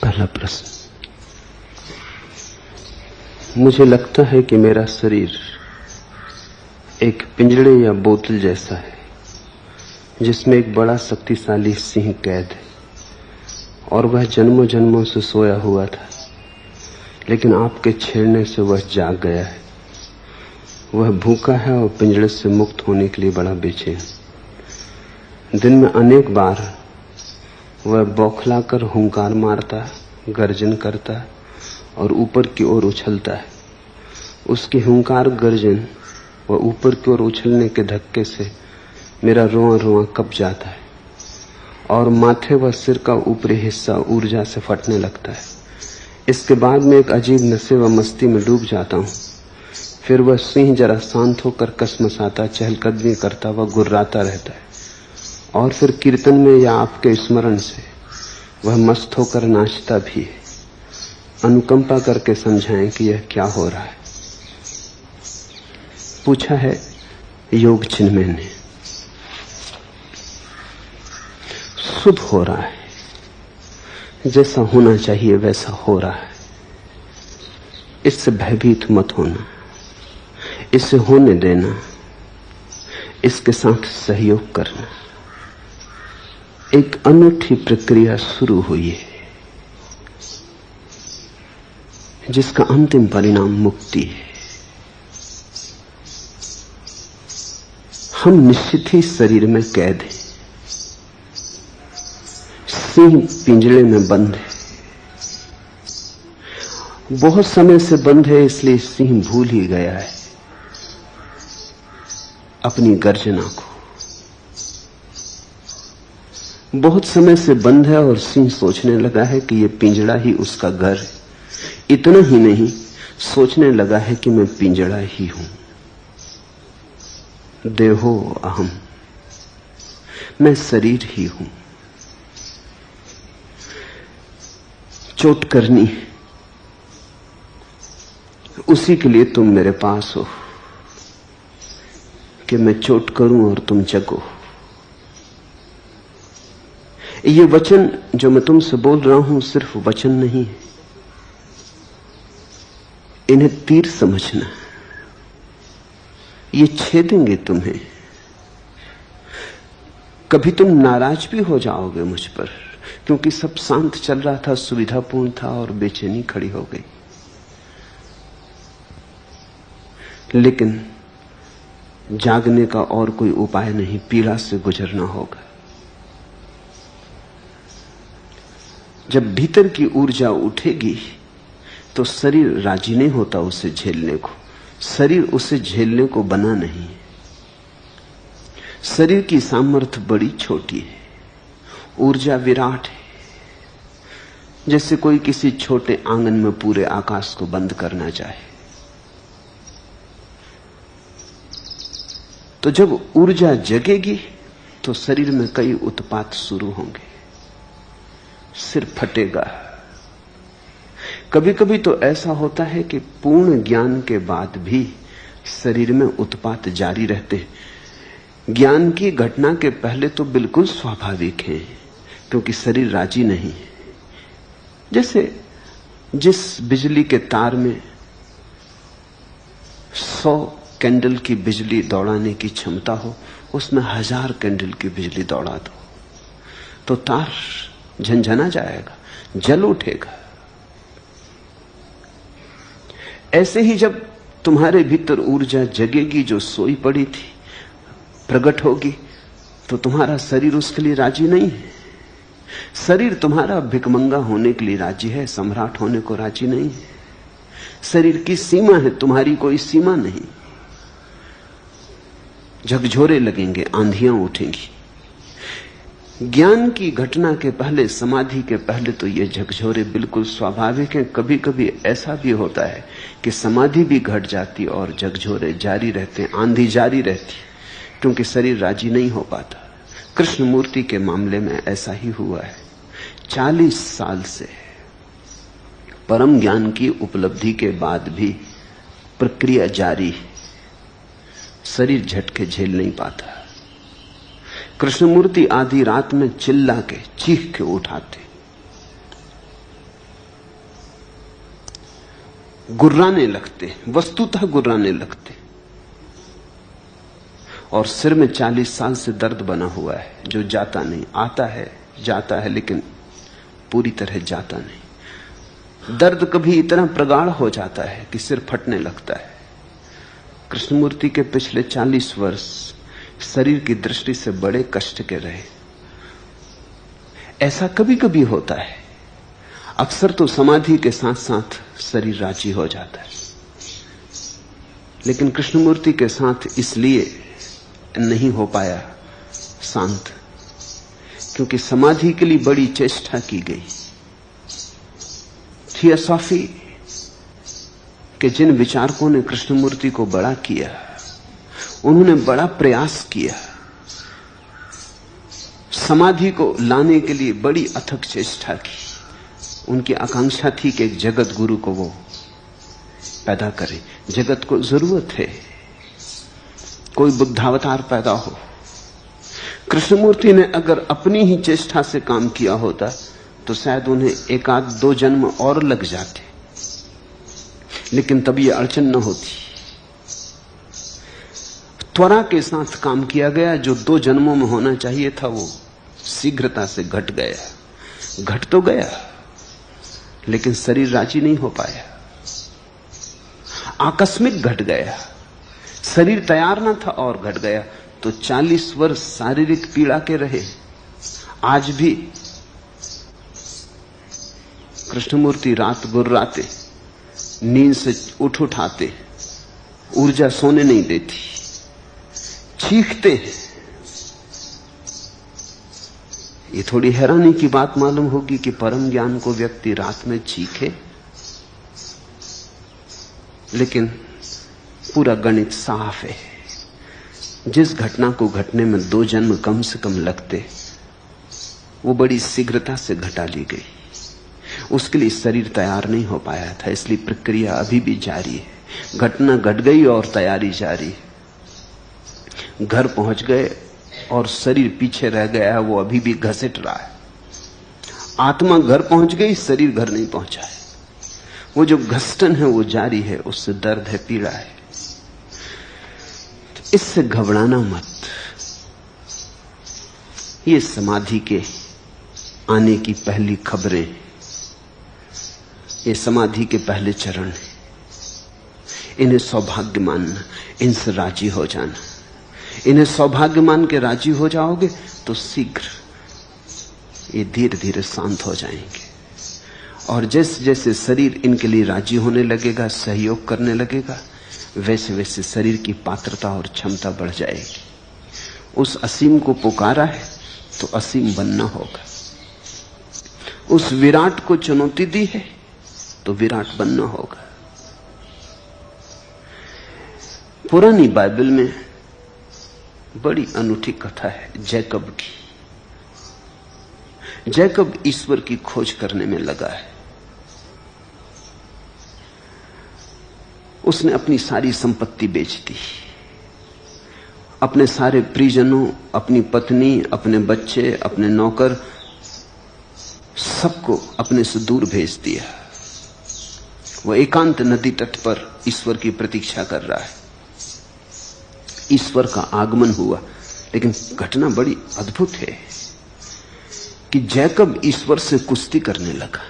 पहला प्रश्न, मुझे लगता है कि मेरा शरीर एक पिंजड़े या बोतल जैसा है जिसमें एक बड़ा शक्तिशाली सिंह कैद है और वह जन्मों जन्मों से सोया हुआ था, लेकिन आपके छेड़ने से वह जाग गया है। वह भूखा है और पिंजड़े से मुक्त होने के लिए बड़ा बेचैन। दिन में अनेक बार वह बौखलाकर हुंकार मारता है, गर्जन करता है और ऊपर की ओर उछलता है। उसकी हुंकार गर्जन व ऊपर की ओर उछलने के धक्के से मेरा रोआ रोआ कँप जाता है और माथे व सिर का ऊपरी हिस्सा ऊर्जा से फटने लगता है। इसके बाद मैं एक अजीब नशे व मस्ती में डूब जाता हूँ। फिर वह सिंह जरा शांत होकर कसमसाता, चहलकदमी करता व गुर्राता रहता है और फिर कीर्तन में या आपके स्मरण से वह मस्त होकर नाचता भी है। अनुकंपा करके समझाएं कि यह क्या हो रहा है। पूछा है योग चिन्मय ने। शुभ हो रहा है, जैसा होना चाहिए वैसा हो रहा है। इससे भयभीत मत होना, इसे होने देना, इसके साथ सहयोग करना। एक अनूठी प्रक्रिया शुरू हुई है जिसका अंतिम परिणाम मुक्ति है। हम निश्चित ही शरीर में कैद हैं। सिंह पिंजरे में बंद है, बहुत समय से बंद है, इसलिए सिंह भूल ही गया है अपनी गर्जना को। बहुत समय से बंद है और सिंह सोचने लगा है कि यह पिंजड़ा ही उसका घर है। इतना ही नहीं, सोचने लगा है कि मैं पिंजड़ा ही हूं। देहो अहम, मैं शरीर ही हूं। चोट करनी है, उसी के लिए तुम मेरे पास हो कि मैं चोट करूं और तुम जगो। ये वचन जो मैं तुमसे बोल रहा हूं सिर्फ वचन नहीं है, इन्हें तीर समझना। ये छेदेंगे तुम्हें। कभी तुम नाराज भी हो जाओगे मुझ पर, क्योंकि सब शांत चल रहा था, सुविधापूर्ण था और बेचैनी खड़ी हो गई। लेकिन जागने का और कोई उपाय नहीं, पीड़ा से गुजरना होगा। जब भीतर की ऊर्जा उठेगी तो शरीर राजी नहीं होता उसे झेलने को। शरीर उसे झेलने को बना नहीं है। शरीर की सामर्थ्य बड़ी छोटी है, ऊर्जा विराट है। जैसे कोई किसी छोटे आंगन में पूरे आकाश को बंद करना चाहे। तो जब ऊर्जा जगेगी तो शरीर में कई उत्पात शुरू होंगे। सिर फटेगा। कभी कभी तो ऐसा होता है कि पूर्ण ज्ञान के बाद भी शरीर में उत्पात जारी रहते हैं। ज्ञान की घटना के पहले तो बिल्कुल स्वाभाविक है, क्योंकि शरीर राजी नहीं है। जैसे जिस बिजली के तार में 100 कैंडल की बिजली दौड़ाने की क्षमता हो, उसमें 1000 कैंडल की बिजली दौड़ा दो तो तार झंझना जाएगा, जल उठेगा। ऐसे ही जब तुम्हारे भीतर ऊर्जा जगेगी जो सोई पड़ी थी, प्रकट होगी, तो तुम्हारा शरीर उसके लिए राजी नहीं है। शरीर तुम्हारा भिकमंगा होने के लिए राजी है, सम्राट होने को राजी नहीं है। शरीर की सीमा है, तुम्हारी कोई सीमा नहीं। झकझोरे लगेंगे, आंधियां उठेंगी। ज्ञान की घटना के पहले, समाधि के पहले तो ये झकझोरे बिल्कुल स्वाभाविक हैं। कभी कभी ऐसा भी होता है कि समाधि भी घट जाती और झकझोरे जारी रहते हैं, आंधी जारी रहती, क्योंकि शरीर राजी नहीं हो पाता। कृष्णमूर्ति के मामले में ऐसा ही हुआ है। 40 साल से परम ज्ञान की उपलब्धि के बाद भी प्रक्रिया जारी, शरीर झटके झेल नहीं पाता। कृष्णमूर्ति आधी रात में चिल्ला के, चीख के उठाते। गुर्राने लगते, वस्तुतः गुर्राने लगते। और सिर में 40 साल से दर्द बना हुआ है जो जाता नहीं, आता है जाता है लेकिन पूरी तरह जाता नहीं। दर्द कभी इतना प्रगाढ़ हो जाता है कि सिर फटने लगता है। कृष्णमूर्ति के पिछले 40 वर्ष शरीर की दृष्टि से बड़े कष्ट के रहे। ऐसा कभी कभी होता है, अक्सर तो समाधि के साथ साथ शरीर राजी हो जाता है, लेकिन कृष्णमूर्ति के साथ इसलिए नहीं हो पाया शांत क्योंकि समाधि के लिए बड़ी चेष्टा की गई। थियोसॉफी के जिन विचारकों ने कृष्णमूर्ति को बड़ा किया, उन्होंने बड़ा प्रयास किया, समाधि को लाने के लिए बड़ी अथक चेष्टा की। उनकी आकांक्षा थी कि एक जगत गुरु को वो पैदा करें। जगत को जरूरत है कोई बुद्धावतार पैदा हो। कृष्णमूर्ति ने अगर अपनी ही चेष्टा से काम किया होता तो शायद उन्हें 1-2 जन्म और लग जाते, लेकिन तब ये अड़चन न होती। त्वरा के साथ काम किया गया, जो 2 जन्मों में होना चाहिए था वो शीघ्रता से घट गया। घट तो गया लेकिन शरीर राजी नहीं हो पाया, आकस्मिक घट गया। शरीर तैयार ना था और घट गया। तो 40 वर्ष शारीरिक पीड़ा के रहे। आज भी कृष्णमूर्ति रात गुर्राते, नींद से उठाते, ऊर्जा सोने नहीं देती, चीखते हैं। ये थोड़ी हैरानी की बात मालूम होगी कि परम ज्ञान को व्यक्ति रात में चीखे, लेकिन पूरा गणित साफ है। जिस घटना को घटने में 2 जन्म कम से कम लगते, वो बड़ी शीघ्रता से घटा ली गई। उसके लिए शरीर तैयार नहीं हो पाया था, इसलिए प्रक्रिया अभी भी जारी है। घटना घट गई और तैयारी जारी है। घर पहुंच गए और शरीर पीछे रह गया है, वो अभी भी घसीट रहा है। आत्मा घर पहुंच गई, शरीर घर नहीं पहुंचा है। वो जो घसटन है वो जारी है, उससे दर्द है, पीड़ा है। तो इससे घबराना मत। ये समाधि के आने की पहली खबरें, ये समाधि के पहले चरण है। इन्हें सौभाग्य मानना, इनसे राजी हो जाना। इन्हें सौभाग्य मान के राजी हो जाओगे तो शीघ्र ये धीरे धीरे शांत हो जाएंगे। और जैसे जैसे शरीर इनके लिए राजी होने लगेगा, सहयोग करने लगेगा, वैसे वैसे शरीर की पात्रता और क्षमता बढ़ जाएगी। उस असीम को पुकारा है तो असीम बनना होगा। उस विराट को चुनौती दी है तो विराट बनना होगा। पुरानी बाइबल में बड़ी अनूठी कथा है जैकब की। जैकब ईश्वर की खोज करने में लगा है। उसने अपनी सारी संपत्ति बेच दी, अपने सारे परिजनों, अपनी पत्नी, अपने बच्चे, अपने नौकर, सबको अपने से दूर भेज दिया। वो एकांत नदी तट पर ईश्वर की प्रतीक्षा कर रहा है। ईश्वर का आगमन हुआ, लेकिन घटना बड़ी अद्भुत है कि जैकब ईश्वर से कुश्ती करने लगा।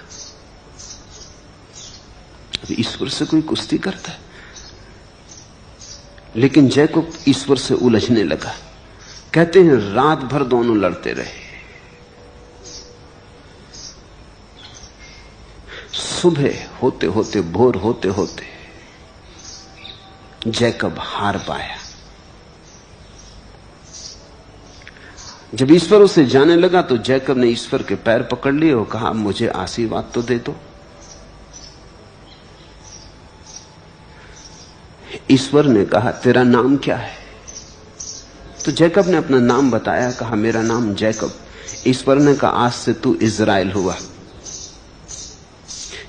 अब ईश्वर से कोई कुश्ती करता है, लेकिन जैकब ईश्वर से उलझने लगा। कहते हैं रात भर दोनों लड़ते रहे। सुबह होते होते, भोर होते होते जैकब हार पाया। जब ईश्वर उसे जाने लगा तो जैकब ने ईश्वर के पैर पकड़ लिए और कहा, मुझे आशीर्वाद तो दे दो। ईश्वर ने कहा, तेरा नाम क्या है? तो जैकब ने अपना नाम बताया, कहा मेरा नाम जैकब। ईश्वर ने कहा, आज से तू इज़राइल हुआ,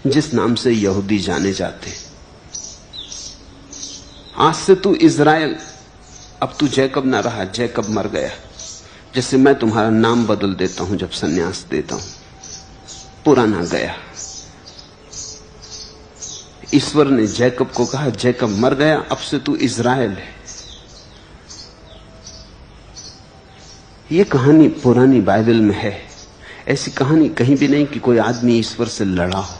जिस नाम से यहूदी जाने जाते। आज से तू इज़राइल, अब तू जैकब ना रहा, जैकब मर गया। जैसे मैं तुम्हारा नाम बदल देता हूं जब सन्यास देता हूं, पुराना गया। ईश्वर ने जैकब को कहा, जैकब मर गया, अब से तू इज़राइल है। यह कहानी पुरानी बाइबल में है। ऐसी कहानी कहीं भी नहीं कि कोई आदमी ईश्वर से लड़ा हो,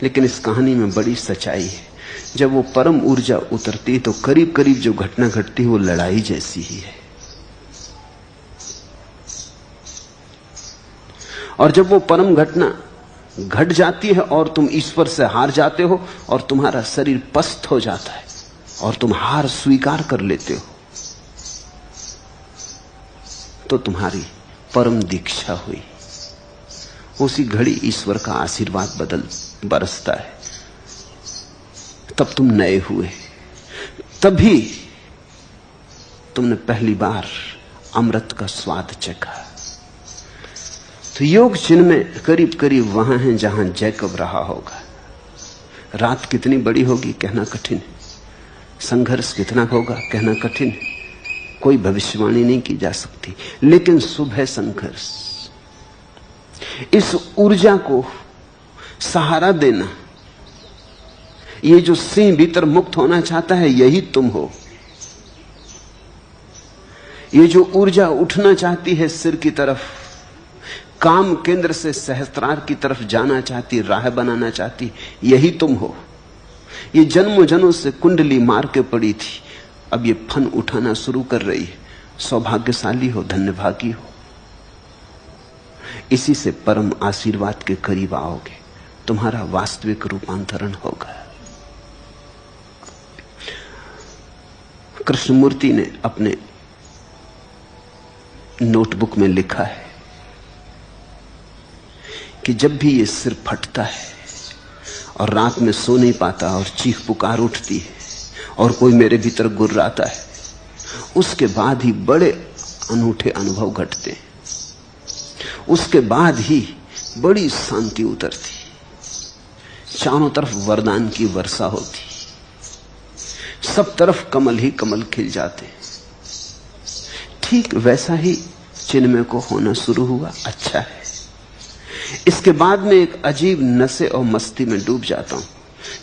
लेकिन इस कहानी में बड़ी सच्चाई है। जब वो परम ऊर्जा उतरती तो करीब करीब जो घटना घटती है वो लड़ाई जैसी ही है। और जब वो परम घटना घट जाती है और तुम ईश्वर से हार जाते हो और तुम्हारा शरीर पस्त हो जाता है और तुम हार स्वीकार कर लेते हो, तो तुम्हारी परम दीक्षा हुई। उसी घड़ी ईश्वर का आशीर्वाद बरसता है, तब तुम नए हुए, तभी तुमने पहली बार अमृत का स्वाद चखा। तो योग चिन्ह में करीब करीब वहां है जहां जैकब रहा होगा। रात कितनी बड़ी होगी कहना कठिन है, संघर्ष कितना होगा कहना कठिन है, कोई भविष्यवाणी नहीं की जा सकती, लेकिन सुबह संघर्ष, इस ऊर्जा को सहारा देना। ये जो सिंह भीतर मुक्त होना चाहता है, यही तुम हो। ये जो ऊर्जा उठना चाहती है सिर की तरफ, काम केंद्र से सहस्त्रार की तरफ जाना चाहती, राह बनाना चाहती, यही तुम हो। ये जन्मों जन्मों से कुंडली मार के पड़ी थी, अब ये फन उठाना शुरू कर रही है। सौभाग्यशाली हो, धन्यभागी हो। इसी से परम आशीर्वाद के करीब आओगे, तुम्हारा वास्तविक रूपांतरण होगा। कृष्णमूर्ति ने अपने नोटबुक में लिखा है कि जब भी ये सिर फटता है और रात में सो नहीं पाता और चीख पुकार उठती है और कोई मेरे भीतर गुर्राता है, उसके बाद ही बड़े अनूठे अनुभव घटते हैं। उसके बाद ही बड़ी शांति उतरती, चारों तरफ वरदान की वर्षा होती, सब तरफ कमल ही कमल खिल जाते। ठीक वैसा ही चिन्मय को होना शुरू हुआ। अच्छा है। इसके बाद में एक अजीब नशे और मस्ती में डूब जाता हूं,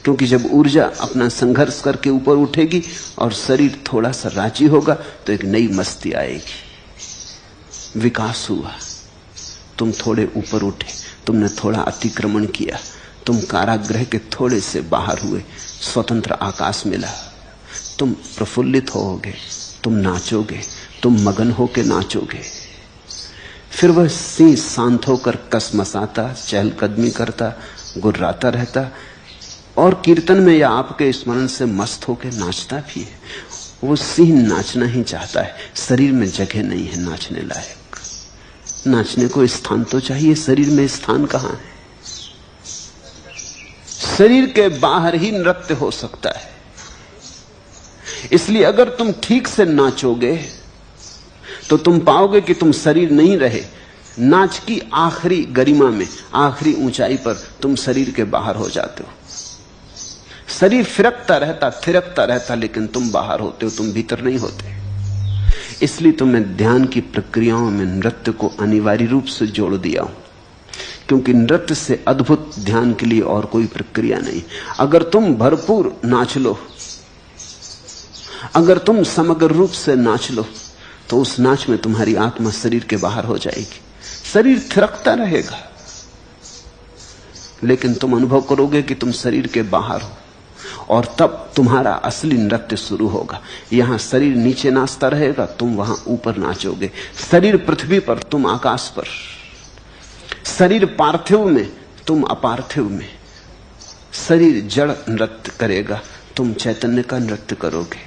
क्योंकि जब ऊर्जा अपना संघर्ष करके ऊपर उठेगी और शरीर थोड़ा सा राजी होगा तो एक नई मस्ती आएगी। विकास हुआ, तुम थोड़े ऊपर उठे, तुमने थोड़ा अतिक्रमण किया, तुम कारागृह के थोड़े से बाहर हुए, स्वतंत्र आकाश मिला, तुम प्रफुल्लित होगे, तुम नाचोगे, तुम मगन होके नाचोगे। फिर वह सिंह शांत होकर कसमसाता, चहलकदमी करता, गुर्राता रहता और कीर्तन में या आपके स्मरण से मस्त होकर नाचता भी है। वो सिंह नाचना ही चाहता है, शरीर में जगह नहीं है नाचने लायक। नाचने को स्थान तो चाहिए, शरीर में स्थान कहां है? शरीर के बाहर ही नृत्य हो सकता है। इसलिए अगर तुम ठीक से नाचोगे तो तुम पाओगे कि तुम शरीर नहीं रहे। नाच की आखिरी गरिमा में, आखिरी ऊंचाई पर तुम शरीर के बाहर हो जाते हो। शरीर फिरकता रहता, थिरकता रहता, लेकिन तुम बाहर होते हो, तुम भीतर नहीं होते। इसलिए तुम्हें ध्यान की प्रक्रियाओं में नृत्य को अनिवार्य रूप से जोड़ दिया हूं, क्योंकि नृत्य से अद्भुत ध्यान के लिए और कोई प्रक्रिया नहीं। अगर तुम भरपूर नाच लो, अगर तुम समग्र रूप से नाच लो, तो उस नाच में तुम्हारी आत्मा शरीर के बाहर हो जाएगी। शरीर थिरकता रहेगा, लेकिन तुम अनुभव करोगे कि तुम शरीर के बाहर हो, और तब तुम्हारा असली नृत्य शुरू होगा। यहां शरीर नीचे नाचता रहेगा, तुम वहां ऊपर नाचोगे। शरीर पृथ्वी पर, तुम आकाश पर। शरीर पार्थिव में, तुम अपार्थिव में। शरीर जड़ नृत्य करेगा, तुम चैतन्य का नृत्य करोगे,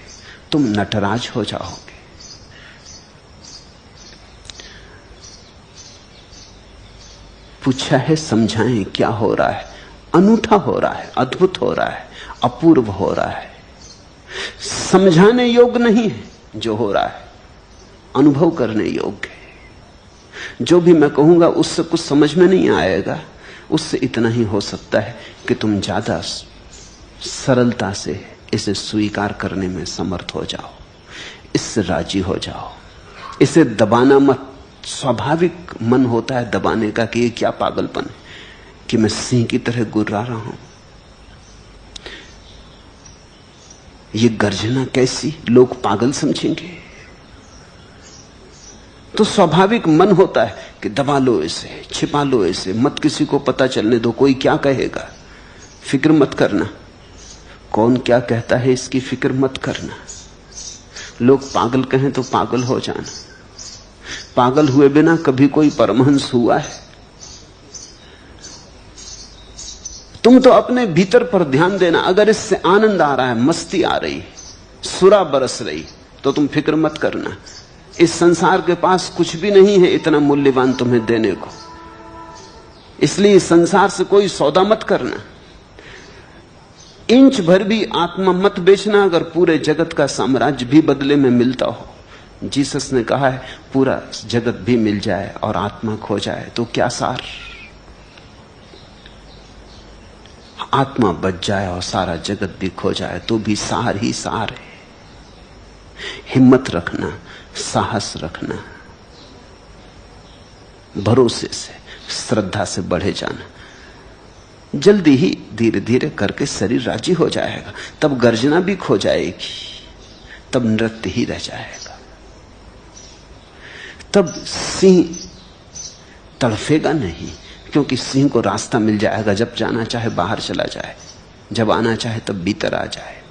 तुम नटराज हो जाओगे। पूछा है समझाएं क्या हो रहा है? अनूठा हो रहा है, अद्भुत हो रहा है, अपूर्व हो रहा है। समझाने योग्य नहीं है जो हो रहा है, अनुभव करने योग्य है। जो भी मैं कहूंगा उससे कुछ समझ में नहीं आएगा, उससे इतना ही हो सकता है कि तुम ज्यादा सरलता से इसे स्वीकार करने में समर्थ हो जाओ, इससे राजी हो जाओ। इसे दबाना मत। स्वाभाविक मन होता है दबाने का कि ये क्या पागलपन है कि मैं सिंह की तरह गुर्रा रहा हूं। ये गर्जना कैसी, लोग पागल समझेंगे। तो स्वाभाविक मन होता है कि दबा लो इसे, छिपा लो इसे, मत किसी को पता चलने दो, कोई क्या कहेगा, फिक्र मत करना, कौन क्या कहता है इसकी फिक्र मत करना। लोग पागल कहें तो पागल हो जाना। पागल हुए बिना कभी कोई परमहंस हुआ है? तुम तो अपने भीतर पर ध्यान देना। अगर इससे आनंद आ रहा है, मस्ती आ रही, सुरा बरस रही, तो तुम फिक्र मत करना। इस संसार के पास कुछ भी नहीं है इतना मूल्यवान तुम्हें देने को, इसलिए इस संसार से कोई सौदा मत करना। इंच भर भी आत्मा मत बेचना अगर पूरे जगत का साम्राज्य भी बदले में मिलता हो। जीसस ने कहा है पूरा जगत भी मिल जाए और आत्मा खो जाए तो क्या सार। आत्मा बच जाए और सारा जगत भी खो जाए तो भी सार ही सार है। हिम्मत रखना, साहस रखना, भरोसे से, श्रद्धा से बढ़े जाना। जल्दी ही धीरे धीरे करके शरीर राजी हो जाएगा। तब गर्जना भी खो जाएगी, तब नृत्य ही रह जाएगा। तब सिंह तड़फेगा नहीं, क्योंकि सिंह को रास्ता मिल जाएगा। जब जाना चाहे बाहर चला जाए, जब आना चाहे तब भीतर आ जाए।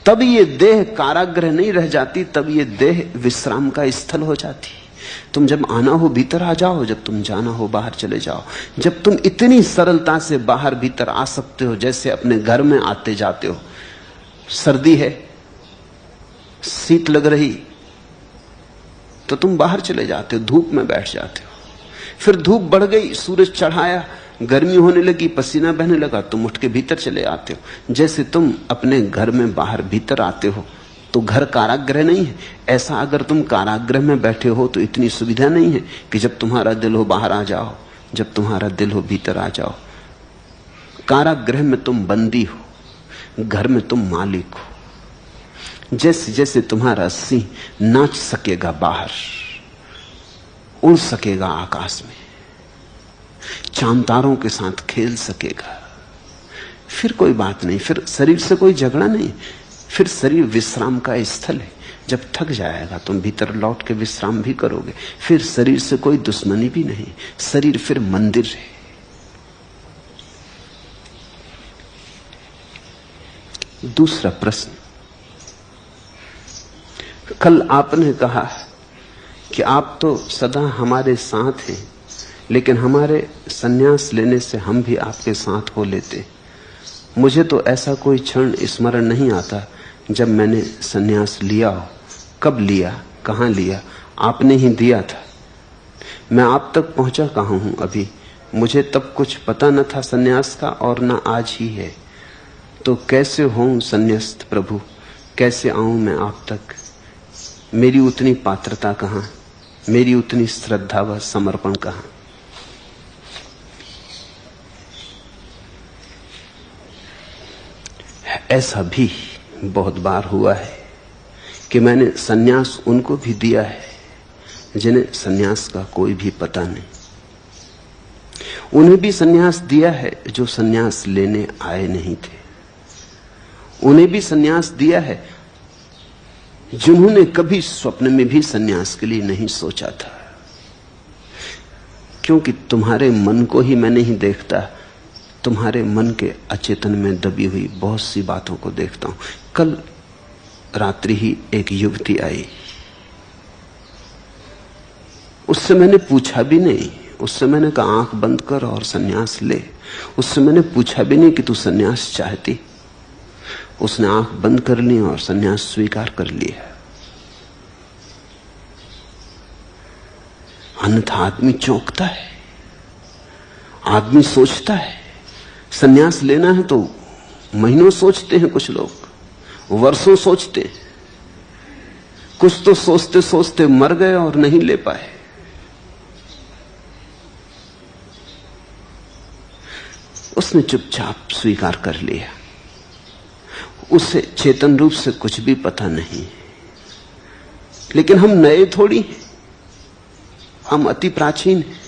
तब ये देह कारागृह नहीं रह जाती, तब ये देह विश्राम का स्थल हो जाती। तुम जब आना हो भीतर आ जाओ, जब तुम जाना हो बाहर चले जाओ। जब तुम इतनी सरलता से बाहर भीतर आ सकते हो जैसे अपने घर में आते जाते हो। सर्दी है, शीत लग रही, तो तुम बाहर चले जाते हो, धूप में बैठ जाते हो। फिर धूप बढ़ गई, सूरज चढ़ाया, गर्मी होने लगी, पसीना बहने लगा, तुम उठ के भीतर चले आते हो। जैसे तुम अपने घर में बाहर भीतर आते हो, तो घर कारागृह नहीं है। ऐसा अगर तुम कारागृह में बैठे हो तो इतनी सुविधा नहीं है कि जब तुम्हारा दिल हो बाहर आ जाओ, जब तुम्हारा दिल हो भीतर आ जाओ। कारागृह में तुम बंदी हो, घर में तुम मालिक हो। जैसे जैसे तुम्हारा सिंह नाच सकेगा बाहर, उड़ सकेगा आकाश में, चांद तारों के साथ खेल सकेगा, फिर कोई बात नहीं, फिर शरीर से कोई झगड़ा नहीं। फिर शरीर विश्राम का स्थल है। जब थक जाएगा तुम भीतर लौट के विश्राम भी करोगे। फिर शरीर से कोई दुश्मनी भी नहीं, शरीर फिर मंदिर है। दूसरा प्रश्न, कल आपने कहा कि आप तो सदा हमारे साथ हैं, लेकिन हमारे संन्यास लेने से हम भी आपके साथ हो लेते। मुझे तो ऐसा कोई क्षण स्मरण नहीं आता जब मैंने संन्यास लिया हो। कब लिया, कहां लिया? आपने ही दिया था। मैं आप तक पहुंचा कहां हूं अभी? मुझे तब कुछ पता न था संन्यास का, और न आज ही है। तो कैसे होऊं संन्यास्त प्रभु, कैसे आऊं मैं आप तक? मेरी उतनी पात्रता कहां, मेरी उतनी श्रद्धा व समर्पण कहां? ऐसा भी बहुत बार हुआ है कि मैंने सन्यास उनको भी दिया है जिन्हें सन्यास का कोई भी पता नहीं। उन्हें भी सन्यास दिया है जो सन्यास लेने आए नहीं थे। उन्हें भी सन्यास दिया है जिन्होंने कभी स्वप्न में भी सन्यास के लिए नहीं सोचा था। क्योंकि तुम्हारे मन को ही मैं नहीं देखता, तुम्हारे मन के अचेतन में दबी हुई बहुत सी बातों को देखता हूं। कल रात्रि ही एक युवती आई, उससे मैंने पूछा भी नहीं। उससे मैंने कहा आंख बंद कर और सन्यास ले। उससे मैंने पूछा भी नहीं कि तू सन्यास चाहती। उसने आंख बंद कर ली और सन्यास स्वीकार कर लिया। अन्यथा आदमी चौंकता है, आदमी सोचता है। सन्यास लेना है तो महीनों सोचते हैं, कुछ लोग वर्षों सोचते हैं, कुछ तो सोचते सोचते मर गए और नहीं ले पाए। उसने चुपचाप स्वीकार कर लिया। उसे चेतन रूप से कुछ भी पता नहीं, लेकिन हम नए थोड़ी हैं, हम अति प्राचीन हैं।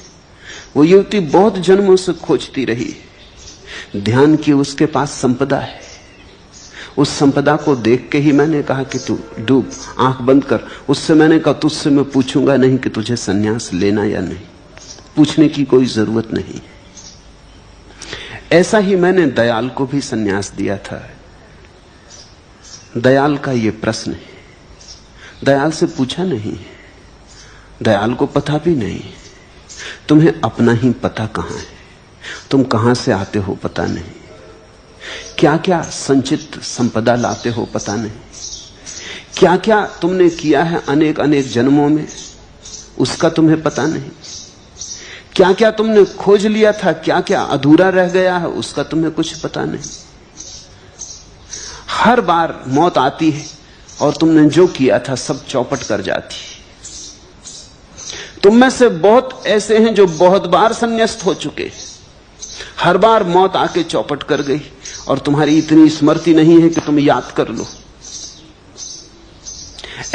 वो युवती बहुत जन्मों से खोजती रही, ध्यान की उसके पास संपदा है। उस संपदा को देख के ही मैंने कहा कि तू डूब, आंख बंद कर। उससे मैंने कहा तुझसे मैं पूछूंगा नहीं कि तुझे सन्यास लेना या नहीं, पूछने की कोई जरूरत नहीं। ऐसा ही मैंने दयाल को भी सन्यास दिया था। दयाल का ये प्रश्न है, दयाल से पूछा नहीं, दयाल को पता भी नहीं तुम्हें अपना ही पता कहां है, तुम कहां से आते हो पता नहीं, क्या क्या संचित संपदा लाते हो पता नहीं, क्या क्या तुमने किया है अनेक अनेक जन्मों में उसका तुम्हें पता नहीं, क्या क्या तुमने खोज लिया था, क्या क्या अधूरा रह गया है उसका तुम्हें कुछ पता नहीं। हर बार मौत आती है और तुमने जो किया था सब चौपट कर जाती है। तुम में से बहुत ऐसे हैं जो बहुत बार संन्यास्त हो चुके, हर बार मौत आके चौपट कर गई और तुम्हारी इतनी स्मृति नहीं है कि तुम याद कर लो।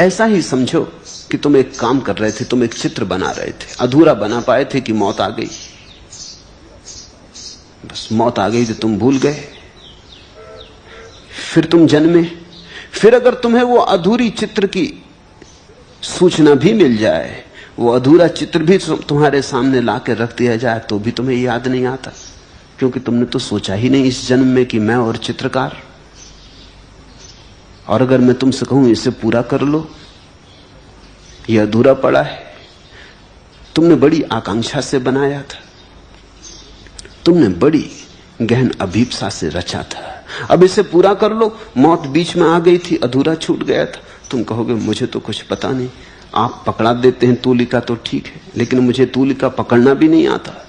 ऐसा ही समझो कि तुम एक काम कर रहे थे, तुम एक चित्र बना रहे थे, अधूरा बना पाए थे कि मौत आ गई। बस मौत आ गई तो तुम भूल गए, फिर तुम जन्मे। फिर अगर तुम्हें वो अधूरी चित्र की सूचना भी मिल जाए, वो अधूरा चित्र भी तुम्हारे सामने लाके रख दिया जाए, तो भी तुम्हें याद नहीं आता, क्योंकि तुमने तो सोचा ही नहीं इस जन्म में कि मैं और चित्रकार। और अगर मैं तुमसे कहूं इसे पूरा कर लो, यह अधूरा पड़ा है, तुमने बड़ी आकांक्षा से बनाया था, तुमने बड़ी गहन अभीप्सा से रचा था, अब इसे पूरा कर लो। मौत बीच में आ गई थी, अधूरा छूट गया था। तुम कहोगे मुझे तो कुछ पता नहीं, आप पकड़ा देते हैं तूलिका तो ठीक है, लेकिन मुझे तूलिका पकड़ना भी नहीं आता।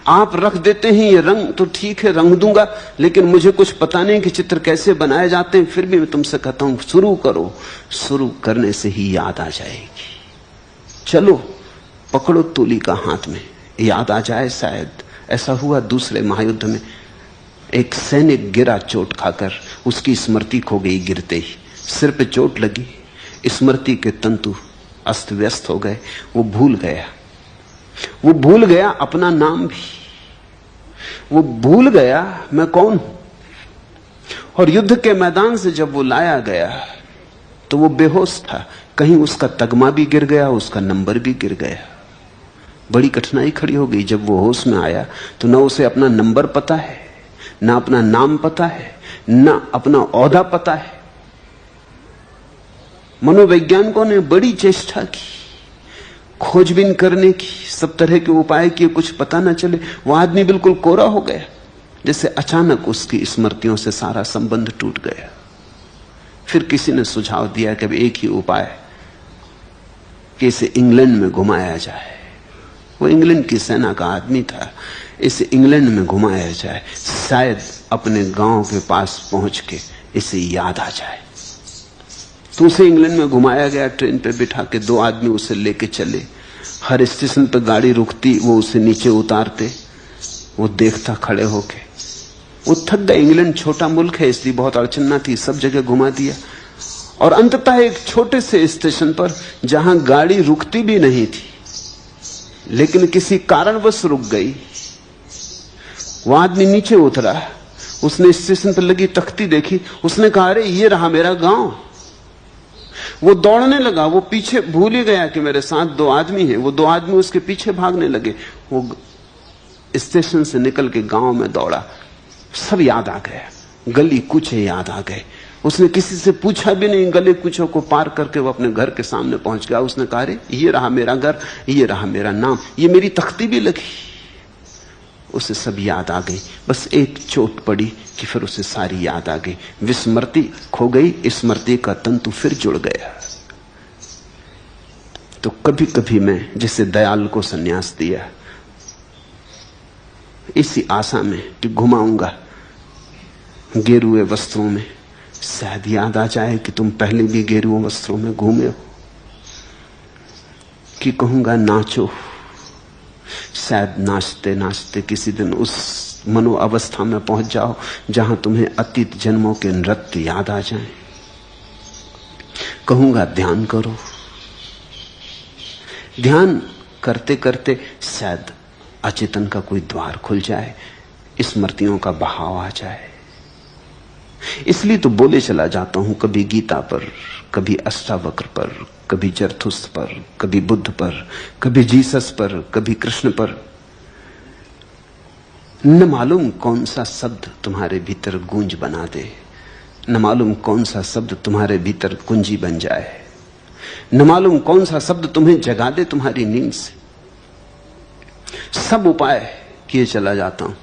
आप रख देते हैं ये रंग तो ठीक है, रंग दूंगा, लेकिन मुझे कुछ पता नहीं कि चित्र कैसे बनाए जाते हैं। फिर भी मैं तुमसे कहता हूं शुरू करो, शुरू करने से ही याद आ जाएगी। चलो पकड़ो तूलिका हाथ में, याद आ जाए शायद। ऐसा हुआ दूसरे महायुद्ध में, एक सैनिक गिरा चोट खाकर, उसकी स्मृति खो गई गिरते ही। सिर पे चोट लगी, स्मृति के तंतु अस्त व्यस्त हो गए, वो भूल गया अपना नाम भी, वो भूल गया मैं कौन हूं। और युद्ध के मैदान से जब वो लाया गया तो वो बेहोश था, कहीं उसका तगमा भी गिर गया, उसका नंबर भी गिर गया। बड़ी कठिनाई खड़ी हो गई। जब वो होश में आया तो न उसे अपना नंबर पता है, ना अपना नाम पता है, ना अपना ओहदा पता है। मनोवैज्ञानिकों ने बड़ी चेष्टा की, खोजबीन करने की, सब तरह के उपाय किए, कुछ पता न चले। वो आदमी बिल्कुल कोरा हो गया, जैसे अचानक उसकी स्मृतियों से सारा संबंध टूट गया। फिर किसी ने सुझाव दिया कि अब एक ही उपाय कि इसे इंग्लैंड में घुमाया जाए। वो इंग्लैंड की सेना का आदमी था, इसे इंग्लैंड में घुमाया जाए, शायद अपने गांव के पास पहुंच के इसे याद आ जाए। तो उसे इंग्लैंड में घुमाया गया, ट्रेन पे बिठा के 2 आदमी उसे लेके चले। हर स्टेशन पर गाड़ी रुकती, वो उसे नीचे उतारते, वो देखता खड़े होके। वो थक गए, इंग्लैंड छोटा मुल्क है इसलिए बहुत अड़चन न थी, सब जगह घुमा दिया। और अंततः एक छोटे से स्टेशन पर जहां गाड़ी रुकती भी नहीं थी, लेकिन किसी कारणवश रुक गई, वो आदमी नीचे उतरा, उसने स्टेशन पर लगी तख्ती देखी, उसने कहा अरे ये रहा मेरा गांव। वो दौड़ने लगा, वो पीछे भूल ही गया कि मेरे साथ 2 आदमी हैं। वो 2 आदमी उसके पीछे भागने लगे। वो स्टेशन से निकल के गांव में दौड़ा, सब याद आ गया, गली कूचे याद आ गए। उसने किसी से पूछा भी नहीं, गली कूचों को पार करके वो अपने घर के सामने पहुंच गया। उसने कहा अरे ये रहा मेरा घर, ये रहा मेरा नाम, ये मेरी तख्ती भी लगी। उसे सब याद आ गई, बस एक चोट पड़ी कि फिर उसे सारी याद आ गई। विस्मृति खो गई, स्मृति का तंतु फिर जुड़ गया। तो कभी कभी मैं जिसे दयाल को संन्यास दिया, इसी आशा में कि घुमाऊंगा गेरुए वस्त्रों में, शायद याद आ जाए कि तुम पहले भी गेरुए वस्त्रों में घूमे हो, कि कहूंगा नाचो, शायद नाचते नाचते किसी दिन उस मनो अवस्था में पहुंच जाओ जहां तुम्हें अतीत जन्मों के नृत्य याद आ जाएं। कहूंगा ध्यान करो, ध्यान करते करते शायद अचेतन का कोई द्वार खुल जाए, स्मृतियों का बहाव आ जाए। इसलिए तो बोले चला जाता हूं, कभी गीता पर, कभी अष्टावक्र पर, कभी जरथुस्त्र पर, कभी बुद्ध पर, कभी जीसस पर, कभी कृष्ण पर। न मालूम कौन सा शब्द तुम्हारे भीतर गूंज बना दे, न मालूम कौन सा शब्द तुम्हारे भीतर कुंजी बन जाए, न मालूम कौन सा शब्द तुम्हें जगा दे तुम्हारी नींद से। सब उपाय किए चला जाता हूं,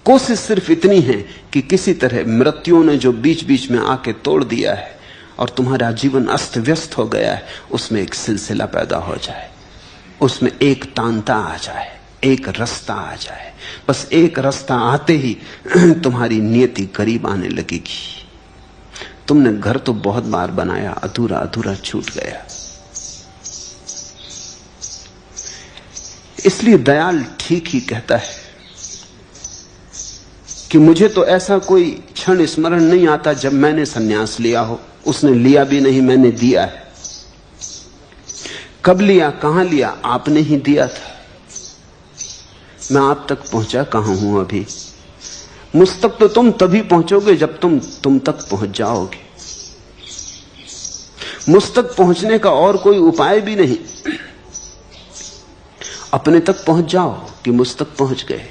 कोशिश सिर्फ इतनी है कि किसी तरह मृत्युओं ने जो बीच बीच में आके तोड़ दिया है और तुम्हारा जीवन अस्त व्यस्त हो गया है, उसमें एक सिलसिला पैदा हो जाए, उसमें एक तांता आ जाए, एक रास्ता आ जाए। बस एक रास्ता आते ही तुम्हारी नियति करीब आने लगेगी। तुमने घर तो बहुत बार बनाया, अधूरा अधूरा छूट गया। इसलिए दयाल ठीक ही कहता है कि मुझे तो ऐसा कोई क्षण स्मरण नहीं आता जब मैंने सन्यास लिया हो। उसने लिया भी नहीं, मैंने दिया है। कब लिया, कहां लिया, आपने ही दिया था। मैं आप तक पहुंचा कहां हूं अभी? मुझ तक तो तुम तभी पहुंचोगे जब तुम तक पहुंच जाओगे। मुझ तक पहुंचने का और कोई उपाय भी नहीं। अपने तक पहुंच जाओ कि मुझ तक पहुंच गए।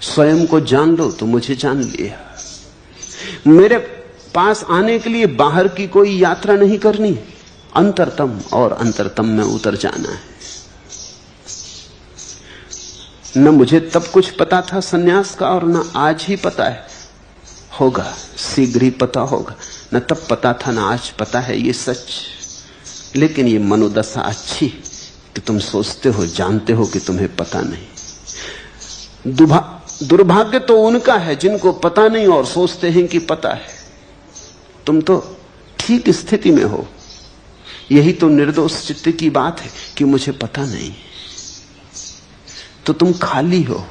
स्वयं को जान लो तो मुझे जान लिया। मेरे पास आने के लिए बाहर की कोई यात्रा नहीं करनी, अंतरतम और अंतरतम में उतर जाना है। न मुझे तब कुछ पता था सन्यास का और न आज ही पता है, होगा शीघ्र ही पता होगा। न तब पता था न आज पता है, ये सच। लेकिन ये मनोदशा अच्छी कि तुम सोचते हो, जानते हो कि तुम्हें पता नहीं। दुर्भाग्य तो उनका है जिनको पता नहीं और सोचते हैं कि पता है। तुम तो ठीक स्थिति में हो। यही तो निर्दोष चित्त की बात है कि मुझे पता नहीं। तो तुम खाली हो,